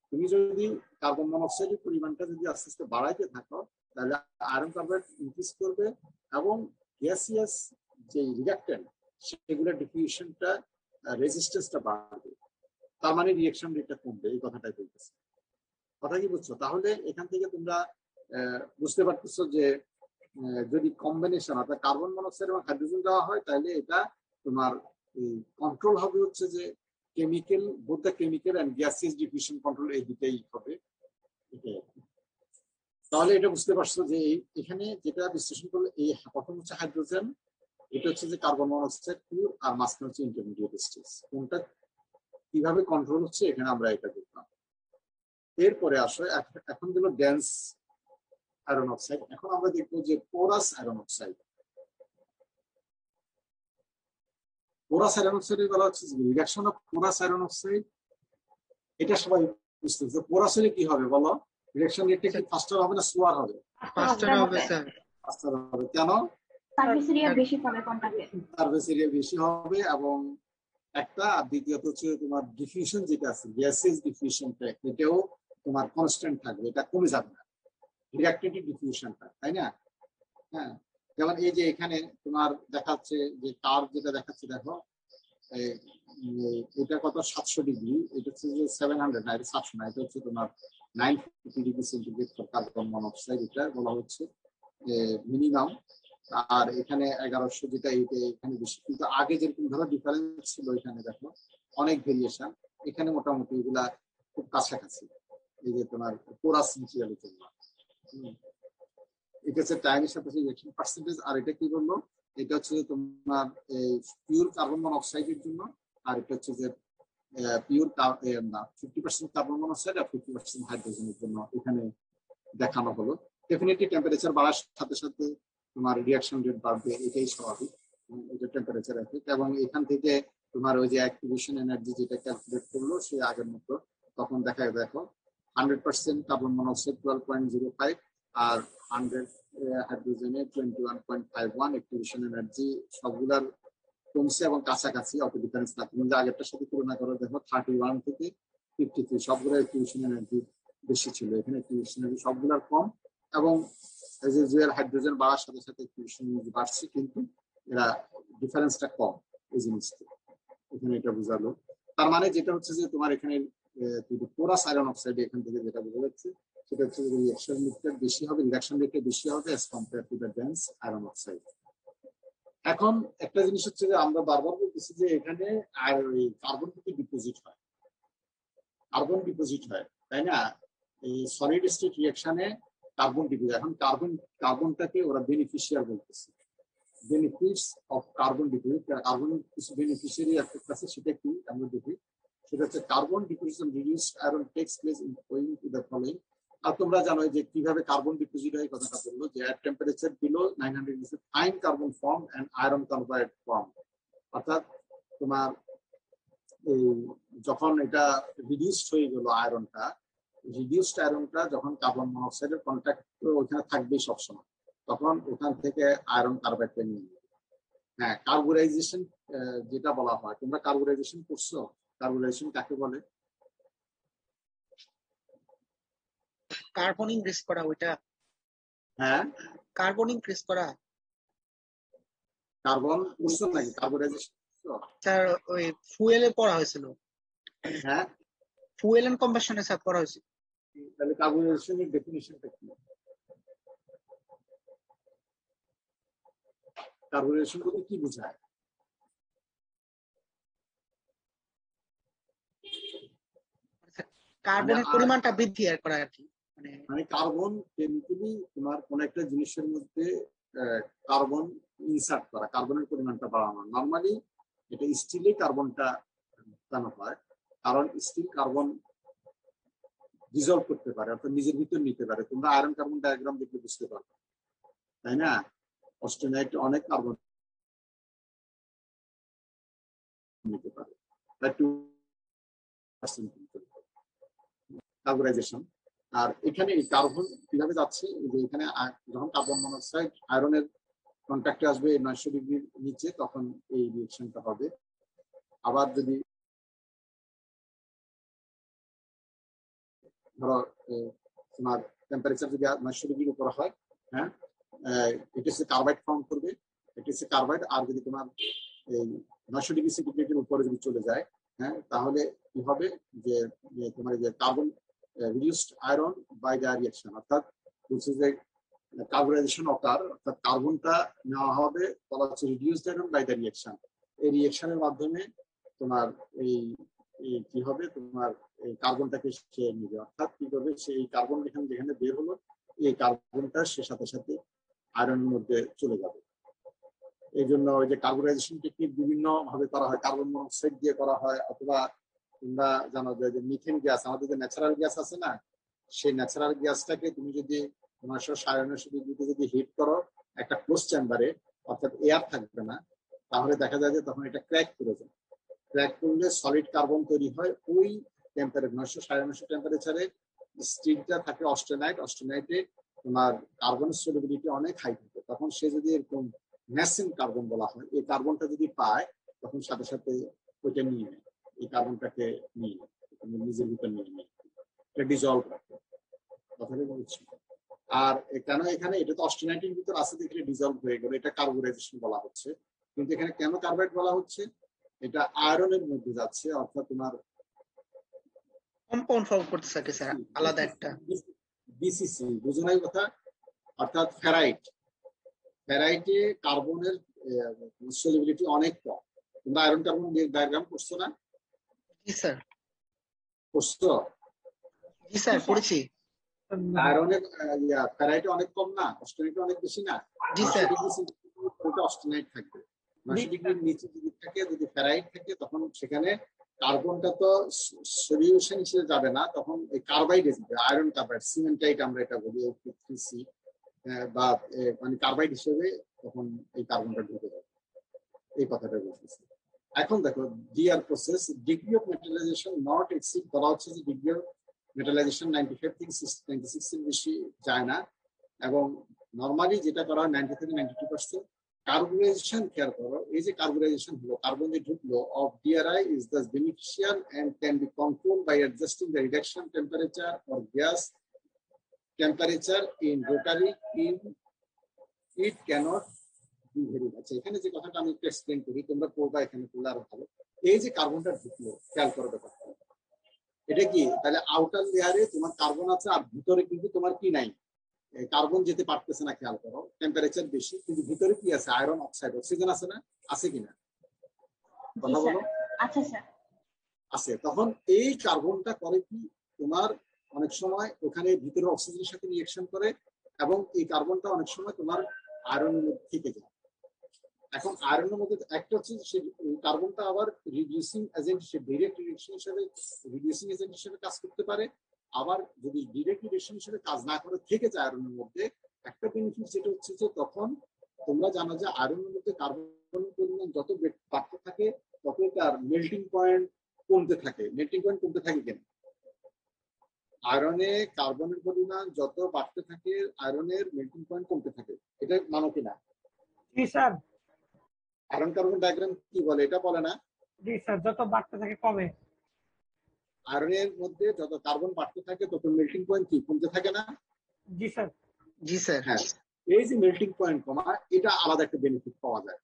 তুমি যদি carbon মনোক্সাইডের পরিমাণটা যদি আস্তে আস্তে বাড়াইতে থাকো তাহলে iron carbide increase করবে এবং গ্যাসিয়াস যে রিডাক্টেন্ট সেগুলোর ডিফিউশনটা রেজিস্ট্যান্সটা বাড়বে, তার মানে রিঅ্যাকশন রেটটা কমবে, এই কথাটাই বলতেছে। কথা কি বুঝছো? তাহলে এখান থেকে তোমরা বুঝতে পারতেছো যে যদি কম্বিনেশন অর্থাৎ কার্বন মনোক্সাইড এবং হাইড্রোজেন দেওয়া হয় তাহলে এটা তোমার কন্ট্রোল হবে হচ্ছে যে chemical, both the chemical and gaseous diffusion control এই দুটাই হবে। তাহলে এটা বুঝতে পারছো যে এখানে যেটা বিশ্লেষণ করলে এই প্রথম হচ্ছে হাইড্রোজেন, এটা হচ্ছে যে কার্বন মনোক্সাইড পিওর, আর মাঝখানে হচ্ছে ইন্টারমিডিয়েট স্টেজ। কোনটা কিভাবে কন্ট্রোল হচ্ছে এখানে আমরা এটা দেখলাম। এরপরে আসো এখন গেল ডেন্স আয়রন অক্সাইড। এখন আমরা দেখবো যে porous iron oxide. Porous iron অক্সাইডের বলা হচ্ছে reduction of porous iron oxide. এটা সবাই বুঝতে পারছে। পোরাস হলে কি হবে বলো? রিডাকশন রেটটা কি ফাস্টার হবে না স্লোয়ার হবে? ফাস্টার হবে স্যার। ফাস্টার হবে। কেন? সারফেস এরিয়া বেশি পাবে কোনটাকে? সারফেস এরিয়া বেশি হবে এবং একটা, আর দ্বিতীয়ত হচ্ছে তোমার ডিফিউশন যেটা আছে গ্যাসিয়াস ডিফিউশনটা এটাও তোমার কনস্ট্যান্ট থাকবে, এটা কমে যাবে না রিঅ্যাক্টিভ ডিফিউশনটা, তাই না? হ্যাঁ, যেমন এই যে এখানে তোমার দেখাচ্ছে যে কার্ভ যেটা দেখাচ্ছে দেখো এটা কত 700 ডিগ্রি, এটা হচ্ছে যে 700 না, এটা 700 না, এটা হচ্ছে তোমার 950 degree centigrade for carbon monoxide, এটা বলা হচ্ছে মিনিমাম। আর এখানে 1100 যেটা এইটা এখানে বেশি, কিন্তু আগে যেরকম ধরো ডিফারেন্স ছিল এখানে দেখো অনেক ভেরিয়েশন, এখানে মোটামুটি এগুলা খুব কাছাকাছি। এই যে তোমার পোরাস ম্যাটেরিয়ালের জন্য এটা হচ্ছে টাইমের সাথে রিঅ্যাকশন পার্সেন্টেজ, আর এটা কি বললো এটা হচ্ছে যে তোমার পিওর কার্বন মনোক্সাইডের জন্য, আর এটা হচ্ছে যে পিওর 50% কার্বন মনোক্সাইড আর 50% হাইড্রোজেনের জন্য এখানে দেখানো হলো। ডেফিনেটলি টেম্পারেচার বাড়ার সাথে সাথে তোমার রিঅ্যাকশন রেট বাড়বে, এটাই স্বাভাবিক, এটা টেম্পারেচার এফেক্ট। এবং এখান থেকে তোমার ওই যে অ্যাক্টিভেশন এনার্জি যেটা ক্যালকুলেট করলো সে আগের মতো, তখন দেখো 100% কার্বন মনোক্সাইড 12.05 আর 100 হাইড্রোজেনে 21.51 অ্যাক্টিভেশন এনার্জি সবগুলার কমছে এবং কাছাকাছি, অত ডিফারেন্স না। তুমি আগেরটার সাথে তুলনা করে দেখো 31 থেকে 53 সবগুলো অ্যাক্টিভেশন এনার্জি বেশি ছিল, এখানে অ্যাক্টিভেশন এনার্জি সবগুলার কম। এবং হাইড্রোজেন বাড়ার সাথে সাথে অ্যাক্টিভেশন এনার্জি বাড়ছে, কিন্তু এরা ডিফারেন্সটা কম, এই জিনিসটা এখানে এটা বোঝালো। তার মানে যেটা হচ্ছে যে তোমার এখানে পোরাস আয়রন অক্সাইড এখান থেকে যেটা বোঝা যাচ্ছে সেটা হচ্ছে রিঅ্যাকশন রেটটা বেশি হবে, রিডাকশন রেটটা বেশি হবে as compare to the dense iron oxide. এখন একটা জিনিস হচ্ছে যে আমরা বারবার বলতেছি যে এখানে কার্বন থেকে ডিপোজিট হয়, কার্বন ডিপোজিট হয়, তাই না? এই সলিড স্টেট রিঅ্যাকশনে কার্বন ডিপোজিট। এখন কার্বনটাকে ওরা বেনিফিশিয়ার বলতেছে, বেনিফিটস অফ কার্বন ডিপোজিট। কার্বনের কিছু বেনিফিশিয়ারি এফেক্ট আছে, সেটা কি আমরা দেখি। সেটা হচ্ছে carbon deposition reduced iron takes place in owing to the following. আর তোমরা জানো যে কিভাবে কার্বন ডিপোজিট হয়, কথাটা বললো যে at temperature below 900 fine carbon form and iron carbide form. অর্থাৎ তোমার এই যখন এটা রিডিউসড হয়ে গেল আয়রনটা, রিডিউসড আয়রনটা যখন কার্বন মনোক্সাইডের কন্ট্যাক্ট ওখানে থাকবেই সবসময়, তখন ওখান থেকে আয়রন কার্বাইডটা নিয়ে নেবে। হ্যাঁ, কার্বোরাইজেশন যেটা বলা হয়, তোমরা কার্বোরাইজেশন করছো? কার্বোরাইজেশন কাকে বলে? কার্বন ইনক্রিজ করা, ওইটা। হ্যাঁ, কার্বন ইনক্রিজ করা। কার্বন করছো নাকি কার্বোরাইজেশন? স্যার ওই ফুয়েলে পড়া হয়েছিল। হ্যাঁ, ফুয়েল এন্ড কম্বাসনে স্যার পড়া হয়েছিল। তাহলে কার্বোহাইড্রেশনের ডেফিনিশনটা কি? কার্বোহাইড্রেশন বলতে কি বোঝায়? কার্বনের পরিমাণটা বৃদ্ধি করা আর কি, মানে কার্বন কেমিক্যালি তোমার কোন একটা জিনিসের মধ্যে কার্বন ইনসার্ট করা, কার্বনের পরিমাণটা বাড়ানো। নর্মালি এটা স্টিলে কার্বনটা কেন হয়? কারণ স্টিল কার্বন ডিজলভ করতে পারে, অর্থাৎ নিজের ভিতর নিতে পারে। তোমরা আয়রন কার্বন ডায়াগ্রাম দেখলে বুঝতে পারবে, তাই না? অস্টেনাইট অনেক কার্বন নিতে পারে, প্রায় 2% কার্বোনাইজেশন। আর এখানে এই কার্বন কিভাবে যাচ্ছে, যে এখানে যখন কার্বন মনোক্সাইড আয়রনের কন্ট্যাক্টে আসবে 900 ডিগ্রির নিচে, তখন এই রিয়েকশনটা হবে। আবার যদি ধরো তোমার টেম্পারেচার যদি 900 ডিগ্রির উপর হয়, হ্যাঁ, এটা হচ্ছে কার্বাইড ফর্ম করবে, এটা হচ্ছে কার্বাইড। আর যদি তোমার এই 900 ডিগ্রি সেন্টিগ্রেডের উপরে যদি চলে যায়, হ্যাঁ, তাহলে কি হবে যে তোমার যে carbon reduced iron by the reaction, অর্থাৎ হচ্ছে যে কার্বোনাইজেশন অকার, অর্থাৎ কার্বনটা নেওয়া হবে, বলা হচ্ছে reduced iron by the reaction. এই রিয়াকশনের মাধ্যমে তোমার এই কি হবে, তোমার এই কার্বনটাকে সে নিবে, অর্থাৎ কি করবে, সেই কার্বন যেখানে বের হলো, এই কার্বনটা সে সাথে সাথে আয়রনের মধ্যে চলে যাবে। এই জন্য ওই যে কার্বোনাইজেশন টেকনিক বিভিন্ন ভাবে করা হয়, কার্বন মনোক্সাইড দিয়ে করা হয়, অথবা তোমরা জানো যে মিথেন গ্যাস, আমাদের যে ন্যাচারাল গ্যাস আছে না, সেই ন্যাচারাল গ্যাসটাকে তুমি যদি 900-950 ডিগ্রিতে যদি হিট করো একটা ক্লোজ চেম্বারে, অর্থাৎ এয়ার থাকবে না, তাহলে দেখা যায় যে তখন এটা ক্র্যাক করে যায়। ক্র্যাক করলে সলিড কার্বন তৈরি হয়। ওই টেম্পারেচার 900-950 টেম্পারেচারে স্টিলটা থাকে অস্টেনাইট, অস্টেনাইটে তোমার কার্বনের সলিবিলিটি অনেক হাই থাকে। তখন সে যদি এরকম ন্যাসেন কার্বন বলা হয়, এই কার্বনটা যদি পায়, তখন সাথে সাথে ওইটা নিয়ে নেয়, এই কার্বনটাকে নিয়ে নেয়, নিজের ভিতর নিয়ে নেয়, এটা ডিজলভ রাখে। কথাটা বলছি। আর কেন এখানে এটা তো অস্টেনাইটের ভিতর আছে, দেখলে ডিজলভ হয়ে গেল, এটা কার্বোনাইজেশন বলা হচ্ছে। কিন্তু এখানে কেন কার্বাইড বলা হচ্ছে? এটা আয়রনের মধ্যে যাচ্ছে, অর্থাৎ তোমার কম্পাউন্ড ফর্ম করতে থাকে স্যার, আলাদা একটা বিসিসি, বুঝো নাই কথা? অর্থাৎ ফেরাইট, ফেরাইটে কার্বনের সলিবিলিটি অনেক কম। তোমরা আয়রন কার্বন ডায়াগ্রাম করছো না? জি স্যার। করছো? জি স্যার, পড়েছি। আয়রনের ফেরাইটে অনেক কম না, অস্টেনাইটে অনেক বেশি না? জি স্যার। অস্টেনাইট থাকবে 900 ডিগ্রির নিচে যদি থাকে, যদি ফেরাইট থাকে, তখন সেখানে কার্বনটা তো সলিউশন হিসেবে যাবে না, তখন এই কার্বাইড যাবে, আয়রন কার্বাইড, সিমেন্টাইট আমরা এটা বলি, O3C, বা মানে কার্বাইড হিসেবে তখন এই কার্বনটা ঢুকে যাবে। এই কথাটা বলতেছি। এখন দেখো DR process, degree of metallization not exceed, বলা হচ্ছে যে ডিগ্রি অফ মেটালাইজেশন 95 থেকে 96 এর বেশি যায় না, এবং নর্মালি যেটা করা হয় 90 থেকে 92%। কার্বোনাইজেশন খেয়াল করো, এই যে কার্বোনাইজেশন হলো, কার্বন যে ঢুকলো of DRI is thus beneficial and can be controlled by adjusting the reduction temperature or gas temperature in rotary in it cannot be very much। এখানে যে কথাটা আমি একটু এক্সপ্লেন করি, তোমরা পড়বা, এখানে পড়লে আরো ভালো। এই যে কার্বনটা ঢুকলো, খেয়াল করো ব্যাপারটা, এটা কি তাহলে আউটার লেয়ারে তোমার কার্বন আছে, আর ভিতরে কিন্তু তোমার কি নাই, কার্বন যেতে পারতেছে না। খেয়াল করো, টেম্পারেচার বেশি, কিন্তু ভিতরে কি আছে, আয়রন অক্সাইড, অক্সিজেন আছে না? আছে কিনা? কথা বলো। আচ্ছা স্যার। আছে। তখন এই কার্বনটা করে কি, তোমার অনেক সময় ওখানে ভিতরে অক্সিজেনের সাথে রিঅ্যাকশন করে, এবং এই কার্বনটা অনেক সময় তোমার আয়রনের মধ্যে থেকে যায়। এখন আয়রনের মধ্যে একটা হচ্ছে সেই কার্বনটা আবার রিডিউসিং এজেন্ট হিসেবে, ডাইরেক্ট রিডাকশন হিসেবে, রিডিউসিং এজেন্ট হিসেবে কাজ করতে পারে। আবার যদি ডিরেক্ট রিডাকশন হিসেবে কাজ না করে থেকে যায় আয়রনের মধ্যে, একটা বেনিফিট যেটা হচ্ছে যে তখন তোমরা জানো যে আয়রনের মধ্যে কার্বনের পরিমাণ যত বাড়তে থাকে, তত তার মেল্টিং পয়েন্ট কমতে থাকে। মেল্টিং পয়েন্ট কমতে থাকে কেন? আয়রনে কার্বনের পরিমাণ যত বাড়তে থাকে, আয়রনের মেল্টিং পয়েন্ট কমতে থাকে। এটা মানো কিনা? জি স্যার। আয়রন কার্বন ডায়াগ্রাম কি বলে, এটা বলে না? জি স্যার, যত বাড়তে থাকে কমে। আয়রনের মধ্যে যত কার্বন বাড়তে থাকে, তত মেল্টিং পয়েন্ট কি কমতে থাকে না? জি স্যার। জি স্যার। হ্যাঁ, এই যে মেল্টিং পয়েন্ট কমা, এটা আলাদা একটা বেনিফিট পাওয়া যায়।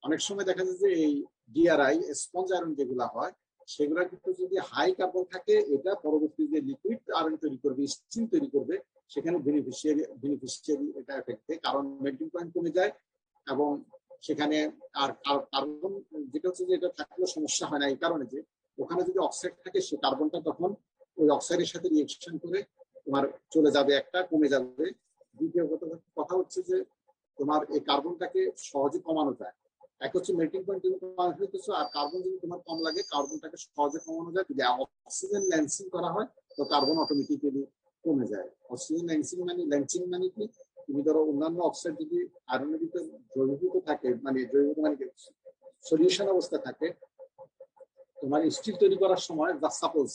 অনেক সময় দেখা যায় যে এই DRI স্পঞ্জ আয়রন যেগুলো হয়, সেগুলা কিন্তু যদি হাই কার্বন থাকে, এটা পরবর্তী যে লিকুইড আয়রন তৈরি করবে, স্টিম তৈরি করবে, সেখানে বেনিফিশিয়ারি এটা এফেক্ট দেয়, কারণ মেল্টিং পয়েন্ট কমে যায়। এবং সেখানে আর কার্বন যেটা হচ্ছে যে এটা থাকলে সমস্যা হয় না, এই কারণে যে ওখানে যদি অক্সাইড থাকে, সে কার্বনটা তখন ওই অক্সাইডের সাথে রিয়েকশন করে তোমার চলে যাবে, একটা কমে যাবে। দ্বিতীয় কথা হচ্ছে যে তোমার এই কার্বনটাকে সহজে কমানো যায়। এক হচ্ছে মেল্টিং পয়েন্ট তুমি কমানো হইতেছো, আর কার্বন যদি তোমার কম লাগে, কার্বনটাকে সহজে কমানো যায়। যদি অক্সিজেন ল্যান্সিং করা হয়, তো কার্বন অটোমেটিক্যালি কমে যায়। অক্সিজেন ল্যান্সিং মানে কি, তুমি ধরো অন্যান্য অক্সাইড যদি আয়রনের ভিতরে দ্রবীভূত থাকে, মানে দ্রবীভূত মানে সলিউশন অবস্থা থাকে, তোমার স্টিল তৈরি করার সময় সাপোজ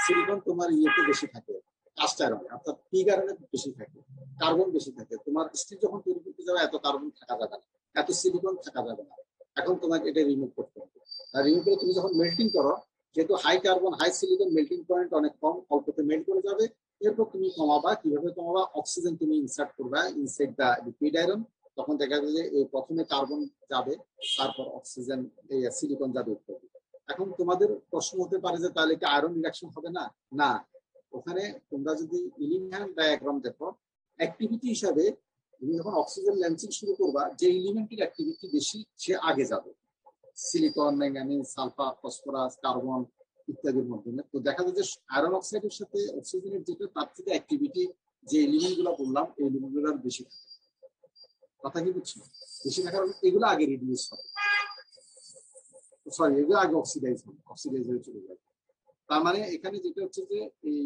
সিলিকন তোমার ইয়েতে বেশি থাকে, কাস্ট আয়রনে অর্থাৎ পিগ আয়রনে বেশি থাকে, কার্বন বেশি থাকে। তোমার স্টিল যখন তৈরি করতে যাবে, এত কার্বন থাকা যাবে না, এত সিলিকন থাকা যাবে না। এখন তোমাকে এটা রিমুভ করতে হবে। আর রিমুভ করে তুমি যখন মেল্টিং করো, যেহেতু high carbon high silicon, melting point অনেক কম, অল্পতে মেল্ট করে যাবে। এরপর তুমি কমাবা, কিভাবে কমাবা? অক্সিজেন তুমি ইনসার্ট করবা ইনসাইড দা লিকুইড আয়রন। তখন দেখা যাবে যে এই প্রথমে কার্বন যাবে, তারপর অক্সিজেন, এই সিলিকন যাবে ইত্যাদি। এখন তোমাদের প্রশ্ন হতে পারে যে তাহলে কি আয়রন রিডাকশন হবে না? না, ওখানে তোমরা যদি এলিমেন্ট ডায়াগ্রাম দেখো, অ্যাক্টিভিটি হিসাবে তুমি যখন অক্সিজেন ল্যান্সিং শুরু করবা, যে এলিমেন্টের অ্যাক্টিভিটি বেশি সে আগে যাবে, silicon, manganese, sulphur, phosphorus, carbon ইত্যাদির মাধ্যমে। তো দেখা যায় যে আয়রন অক্সাইডের সাথে অক্সিজেনের যেটা, তার থেকে অ্যাক্টিভিটি যে এলিমেন্ট গুলো বললাম, এই এলিমেন্ট গুলোর বেশি থাকে। কথা কি বুঝছো? বেশি থাকার এগুলো আগে রিডিউস হবে, সরি এগুলো আগে অক্সিডাইজ হয়ে চলে যাবে। তার মানে এখানে যেটা হচ্ছে যে এই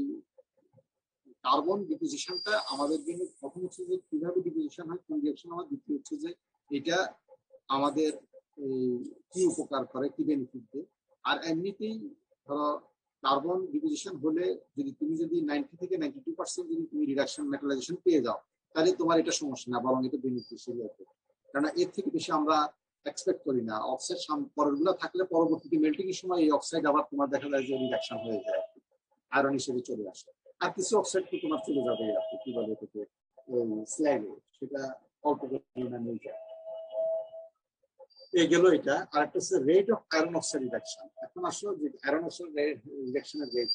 কার্বন ডিপোজিশনটা আমাদের জন্য প্রথম হচ্ছে যে কিভাবে ডিপোজিশন হয়, কোন রিঅ্যাকশন হয়, দ্বিতীয় হচ্ছে যে এটা আমাদের কি উপকার করে, কি বেনিফিট দেয়। আর এমনিতেই ধরো কার্বন ডিপোজিশন হলে যদি 90 থেকে 92% যদি তুমি রিডাকশন মেটালাইজেশন পেয়ে যাও, তাহলে তোমার এটা সমস্যা না, বরং এটা বেনিফিশিয়ারি আছে। কারণ এর থেকে বেশি আমরা এক্সপেক্ট করি না। অক্সাইড পরের গুলো থাকলে পরবর্তীতে মেল্টিং এর সময় এই অক্সাইড আবার তোমার দেখা যায় যে রিডাকশন হয়ে যায়, আয়রন হিসেবে চলে আসে। আর কিছু অক্সাইড তো তোমার চলে যাবে আপনি কি বলে এটাকে স্ল্যাগে, সেটা অল্প পরিমাণে নিয়ে যায়। এই গেল এটা। আর একটা হচ্ছে rate of iron oxide reduction. এখন আসলে যে আয়রন অক্সাইড রিডাকশনের রেট,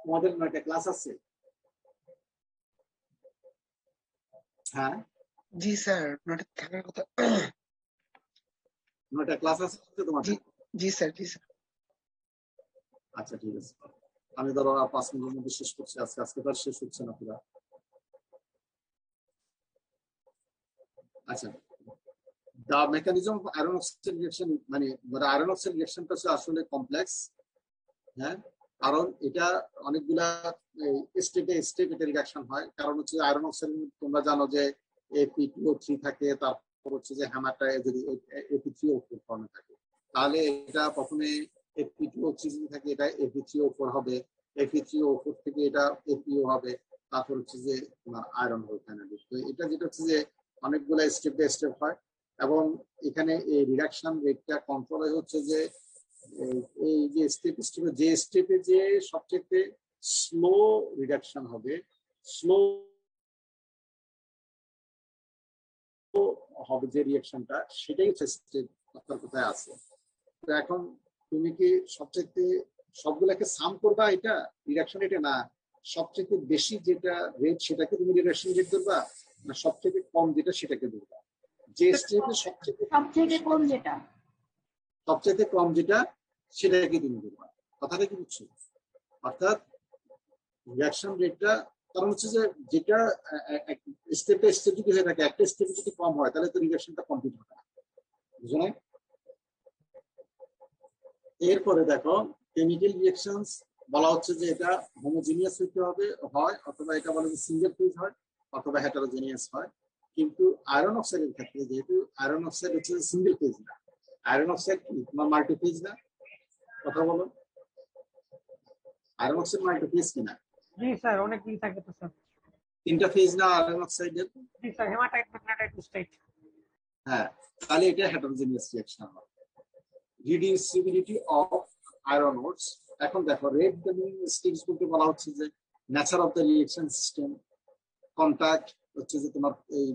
তোমাদের 9টা ক্লাস আছে? হ্যাঁ জি স্যার, নোটে থাকার কথা। 9টা ক্লাস আছে তোমার? জি স্যার, জি স্যার। আচ্ছা ঠিক আছে, আমি ধরো 5 মিনিটের মধ্যে শেষ করছি। আজকে তো শেষ হচ্ছে না পুরা। আচ্ছা, the mechanism of iron oxide reaction, মানে আয়রন অক্সাইড রিঅ্যাকশনটা আসলে কমপ্লেক্স। হ্যাঁ, কারণ এটা অনেকগুলা স্টেপ এটা রিঅ্যাকশন হয়। কারণ হচ্ছে আয়রন অক্সাইড তোমরা জানো যে Fe2O3 থাকে, তারপর হচ্ছে যে হ্যামারটা যদি Fe3O4 ফর্মে থাকে, তাহলে এটা প্রথমে Fe2O3 যদি থাকে, এটা Fe3O4 হবে, Fe3O4 থেকে এটা FeO হবে, তারপর হচ্ছে যে তোমার আয়রন হবে ফাইনালি। তো এটা যেটা হচ্ছে যে অনেকগুলা স্টেপ বাই স্টেপ হয়। এবং এখানে এই রিডাকশন রেটটা কন্ট্রোল হচ্ছে যে এই যে স্টেপে যে সবচেয়ে স্লো রিডাকশন হবে, স্লো হবে যে রিঅ্যাকশনটা, সেটাই হচ্ছে স্টেপ আপনার কোথায় আছে। তো এখন তুমি কি সবচেয়ে সবগুলাকে সাম করবা এটা রিডাকশন রেটে? না, সবচেয়ে বেশি যেটা রেট সেটাকে তুমি রিডাকশন রেট ধরবা, না সবচেয়ে কম যেটা সেটাকে ধরবা? যে স্টেপে সবচেয়ে কম যেটা, সবচেয়ে কম যেটা সেটাকে তুমি ধরবা। কথাটা কি বুঝছো? অর্থাৎ রিঅ্যাকশন রেটটা, কারণ হচ্ছে যে যেটা স্টেপ যদি হয়ে থাকে, একটা স্টেপ যদি কম হয়, তাহলে তো রিঅ্যাকশনটা কমপ্লিট হবে না, বুঝো না? এরপরে দেখো কেমিক্যাল রিঅ্যাকশনস বলা হচ্ছে যে এটা হোমোজিনিয়াস হইতে হবে, হয় অথবা এটা বলে যে সিঙ্গেল ফেজ হয়, অথবা হেটারোজিনিয়াস হয়। কিন্তু আয়রন অক্সাইডের ক্ষেত্রে যেহেতু আয়রন অক্সাইড হচ্ছে সিঙ্গেল ফেজ না, আয়রন অক্সাইড কি তোমার মাল্টি ফেজ না? কথা বলো, আয়রন অক্সাইড মাল্টি ফেজ কিনা? জি স্যার, অনেক দিন থাকে তো স্যার। 3টা ফেজ না আয়রন অক্সাইডের? জি স্যার, হেমাটাইট, ম্যাগনেটাইট, উস্টাইট। হ্যাঁ, তাহলে এটা হেটারোজিনিয়াস রিঅ্যাকশন হয়। রিডিউসিবিলিটি অফ আয়রন ওরস। এখন দেখো রেট বেনিং স্টেপস বলতে বলা হচ্ছে যে nature of the reaction system, contact হচ্ছে যে তোমার এই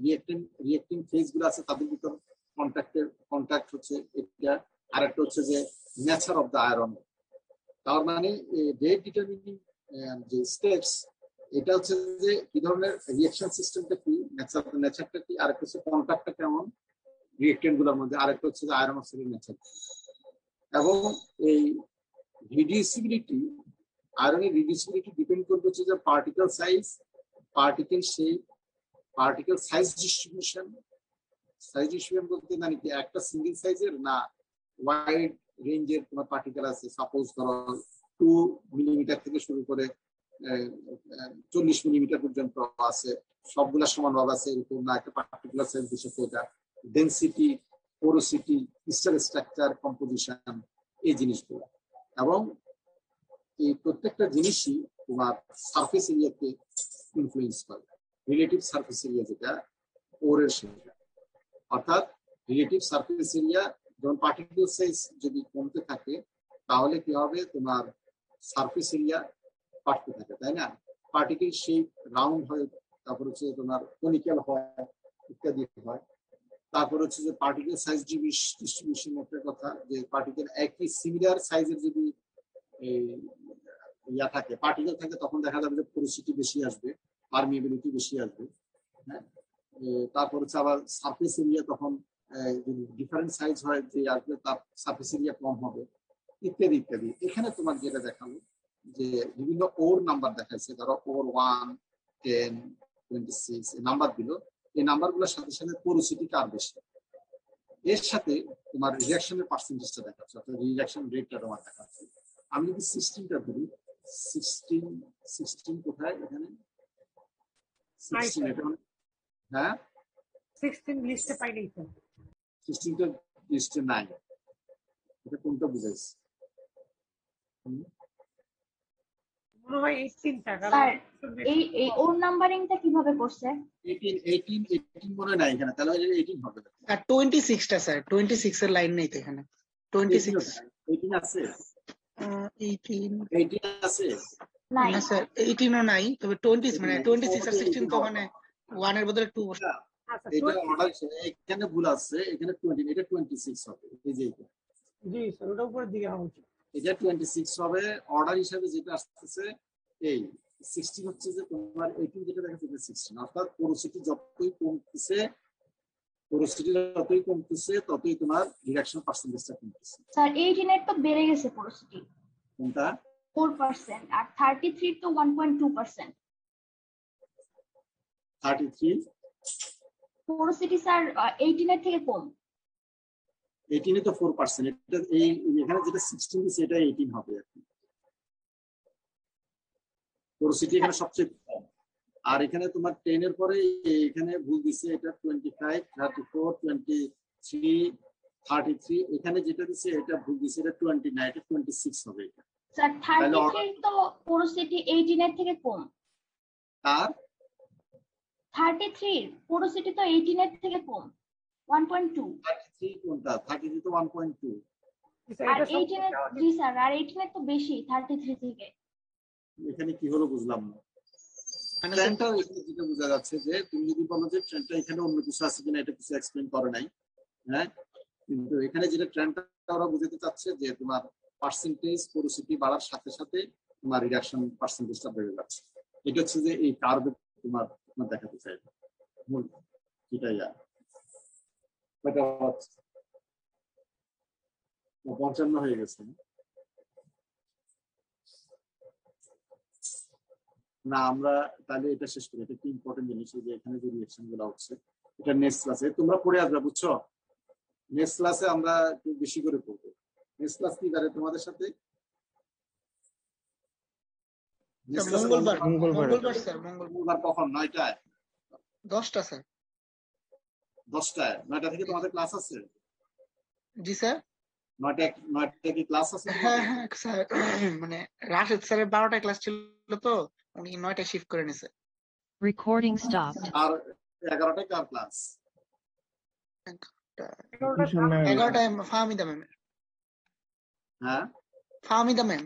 রিঅ্যাক্টিং ফেজ গুলো আছে তাদের ভিতর কন্টাক্ট হচ্ছে এটা। আর একটা হচ্ছে যে নেচার অফ দ্য আয়রন। তার মানে রেট ডিটারমিনিং যে স্টেপস, এটা হচ্ছে যে কি ধরনের রিঅ্যাকশন সিস্টেমটা কি, নেচারটা কি, আরেকটা হচ্ছে কন্ট্যাক্টটা কেমন রিঅ্যাক্টেন্ট গুলোর মধ্যে, আরেকটা হচ্ছে যে আয়রন অক্সাইডের নেচার। এবং এই রিডিউসিবিলিটি, আয়রনের রিডিউসিবিলিটি ডিপেন্ড করবে হচ্ছে যে particle size, particle shape, particle size distribution. Size distribution বলতে মানে কি একটা সিঙ্গেল সাইজের না ওয়াইড রেঞ্জের তোমার পার্টিকেল আছে, সাপোজ ধরো 2 মিলিমিটার থেকে শুরু করে 40 মিলিমিটার পর্যন্ত আছে, সবগুলা সমানভাবে আছে এরকম না, একটা পার্টিকুলার সাইজ বিশেষ এটা density, porosity, crystal structure, composition, এই জিনিসগুলো। এবং এই প্রত্যেকটা জিনিসই তোমার সারফেস এরিয়াকে ইনফ্লুয়েন্স করে। রিলেটিভ সারফেস এরিয়া যেটা ওরের সেটা, অর্থাৎ রিলেটিভ সারফেস এরিয়া যখন পার্টিকেল সাইজ যদি কমতে থাকে তাহলে কি হবে, তোমার সারফেস এরিয়া বাড়তে থাকে, তাই না? পার্টিকেল শেপ রাউন্ড হয়, তারপর হচ্ছে তোমার কনিক্যাল হয়, ইত্যাদি হয়। তারপর হচ্ছে যে পার্টিকেল সাইজ ডিস্ট্রিবিউশন একটা কথা, যে পার্টিকেল একই সিমিলার সাইজের যদি ইয়া থাকে, পার্টিকেল থাকে, তখন দেখা যাবে যে পোরোসিটি বেশি আসবে, পারমিয়েবিলিটি বেশি আসবে। হ্যাঁ, তারপর হচ্ছে আবার সারফেস এরিয়া তখন যদি ডিফারেন্ট সাইজ হয় যে আসবে, তার সারফেস এরিয়া কম হবে, ইত্যাদি ইত্যাদি। এখানে তোমার যেটা দেখালো যে বিভিন্ন ওর নাম্বার দেখাচ্ছে, ধরো ওর 1, 10, 26 এই নাম্বার দিল, এই নাম্বারগুলোর সাথে সাথে পোরোসিটি কার বেশি, এর সাথে তোমার রিঅ্যাকশনের পার্সেন্টেজটা দেখাচ্ছে, অর্থাৎ রিঅ্যাকশন রেটটা তোমার দেখাচ্ছে। আমি যদি 16টা ধরি, 16 কোথায় এখানে 16 এটা, হ্যাঁ 16 লিস্টে পাই নাই স্যার। 16টা লিস্টে নাই, এটা কোনটা বুঝাইছে? মনে হয় 18 টা, কারণ স্যার এই ওর নাম্বারিংটা কিভাবে করছে? 18 মনে নাই এখানে, তাহলে 18 হবে। আর 26টা স্যার, 26 এর লাইন নেই তো এখানে। 26 18 আছে, 18 আছে নাই না স্যার, 18ও নাই, তবে 20 মানে 26 আর 16 তো মানে 1 এর বদলে 2 বসে। আচ্ছা এটা অর্ডার এখানে ভুল আছে, এখানে 20, এটা 26 হবে। এই যে জি স্যার, ওটা উপরের দিকে হওয়া উচিত। এটা 26 হবে। অর্ডার হিসাবে যেটা আসতেছে এই 16 হচ্ছে যে তোমার 18 যেটা দেখাচ্ছে এটা 16, অর্থাৎ পোরোসিটি যতই কমতেছে ততই তোমার রিডাকশন পার্সেন্টেজটা কমতেছে। স্যার 18 এর তো বেড়ে গেছে পোরোসিটি কোনটা 4%, আর 33 তো 1.2%। 33 পোরোসিটি স্যার 18 এর থেকে কম। 18 এ তো 4%, এটা এই এখানে যেটা 16 দিছে এটা 18 হবে আর কি। পোরোসিটি এখানে সবচেয়ে কম। আর এখানে তোমার 10 এর পরে এখানে ভুল দিছে, এটা 25, 34, 23, 33, এখানে যেটা দিছে এটা ভুল দিছে, এটা 29, এটা 26 হবে। এটা স্যার 33 তো পোরোসিটি 18 এর থেকে কম। আর 33 পোরোসিটি তো 18 এর থেকে কম, 1.2। 33 কোনটা? 33 তো 1.2। আর 18 এর, জি স্যার, আর 18 এর তো বেশি 33 থেকে। এখানে কি হলো বুঝলাম না। ট্রেন্ডটা এখানে যেটা বোঝা যাচ্ছে যে তুমি যদি বলো যে ট্রেন্ডটা এখানে অন্য কিছু আছে কিনা, এটা কিছু এক্সপ্লেইন করে নাই। হ্যাঁ, কিন্তু এখানে যেটা ট্রেন্ডটা ওরা বুঝাতে চাচ্ছে যে তোমার পার্সেন্টেজ পোরোসিটি বাড়ার সাথে সাথে তোমার রিডাকশন পার্সেন্টেজটা বেড়ে যাচ্ছে। এটা হচ্ছে যে এই কার্ভে তোমার দেখাতে চাই মূল এটাই। আর 55 হয়ে গেছে না? আমরা তাহলে এটা শেষ করি। এটা কি ইম্পর্টেন্ট জিনিস যে এখানে যে রিঅ্যাকশন গুলো হচ্ছে, এটা নেক্সট ক্লাসে তোমরা পড়ে আসবে, বুঝছো? নেক্সট ক্লাসে আমরা একটু বেশি করে পড়বো। নেক্সট ক্লাস কি দাঁড়ায় তোমাদের সাথে? মঙ্গলবার স্যার, মঙ্গলবার কখন? 9টায়? 10টা স্যার। 10টায়? 9টা থেকে তোমাদের ক্লাস আছে? জি স্যার। 9টা কি ক্লাস আছে? হ্যাঁ হ্যাঁ স্যার, মানে রাশেদ স্যারের 12টায় ক্লাস ছিল তো উনি 9টায় শিফট করে নিছে। Recording stopped. আর 11টায় কার ক্লাস? 11টায় ফাহমিদা ম্যাম। হ্যাঁ, ফাহমিদা ম্যাম।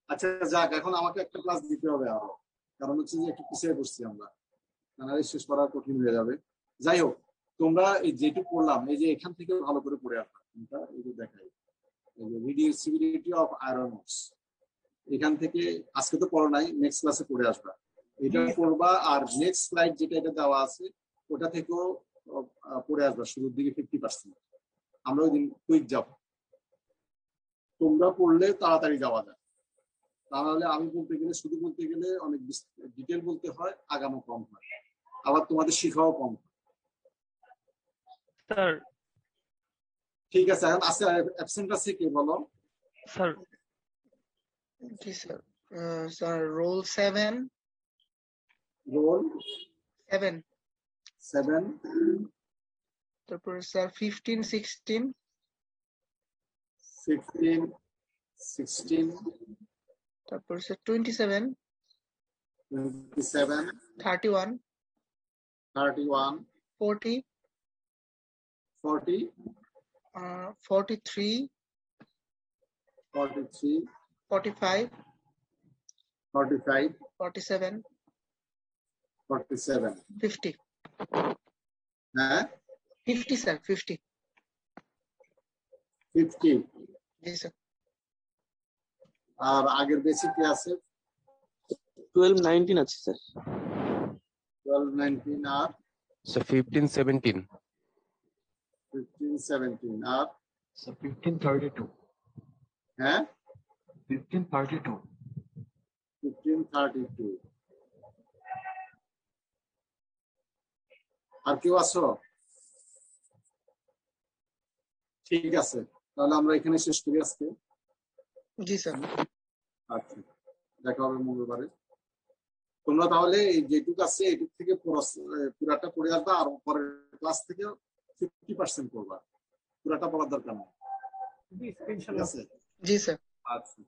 আচ্ছা যাক, এখন আমাকে একটা ক্লাস দিতে হবে আরো, কারণ হচ্ছে যে একটু পিছিয়ে বসছি আমরা, নাহলে শেষ করা কঠিন হয়ে যাবে। যাই হোক, তোমরা এই যেটুকু পড়লাম, এই যে এখান থেকে ভালো করে পড়ে আসবে। কোনটা এই যে দেখাই, এই যে রিডিউসিবিলিটি অফ আয়রন অক্স। এখান থেকে আজকে তো পড়ো নাই, নেক্সট ক্লাসে পড়ে আসবা, এটা পড়বা। আর নেক্সট স্লাইড যেটা এটা দেওয়া আছে ওটা থেকেও পড়ে আসবা শুরুর দিকে 50%। আমরা ওই দিন কুইক যাব, তোমরা পড়লে তাড়াতাড়ি যাওয়া যায়, তা নাহলে আমি বলতে গেলে শুধু বলতে গেলে অনেক ডিটেল বলতে হয়, আগামও কম হয়, আবার তোমাদের শিখাও কম হয়। স্যার ঠিক আছে, এখন আছে অ্যাবসেন্ট আছে কে বলো? স্যার জি স্যার। স্যার রোল 7 রোল 7, 7, তারপর স্যার 15 16, 15, 16, তারপর স্যার 27 27, 31 31, 40 40, 43 43, 45 45, 47 47, 50 হ্যাঁ 50 স্যার 50। 50। জি স্যার। আর আগের বেসিক কি আছে? 12 19 আছে স্যার। 12, 19 আর So 15, 17. 15, 17 আর So 15 32. হ্যাঁ 15 32. 15, 32। আর কেউ আছো? ঠিক আছে, তাহলে আমরা এখানে শেষ করি আজকে। জি স্যার। আচ্ছা, দেখা হবে মঙ্গলবারে। তোমরা তাহলে এই যেটুকু আছে এটুক থেকে পুরাটা পড়ে আসবা, আর পরের ক্লাস থেকে 50% করবা, পুরাটা পড়ার দরকার নেই। জি স্যার, ঠিক ইনশাআল্লাহ। আছে? জি স্যার। আচ্ছা,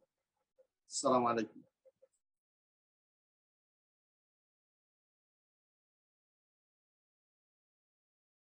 আসসালামু আলাইকুম।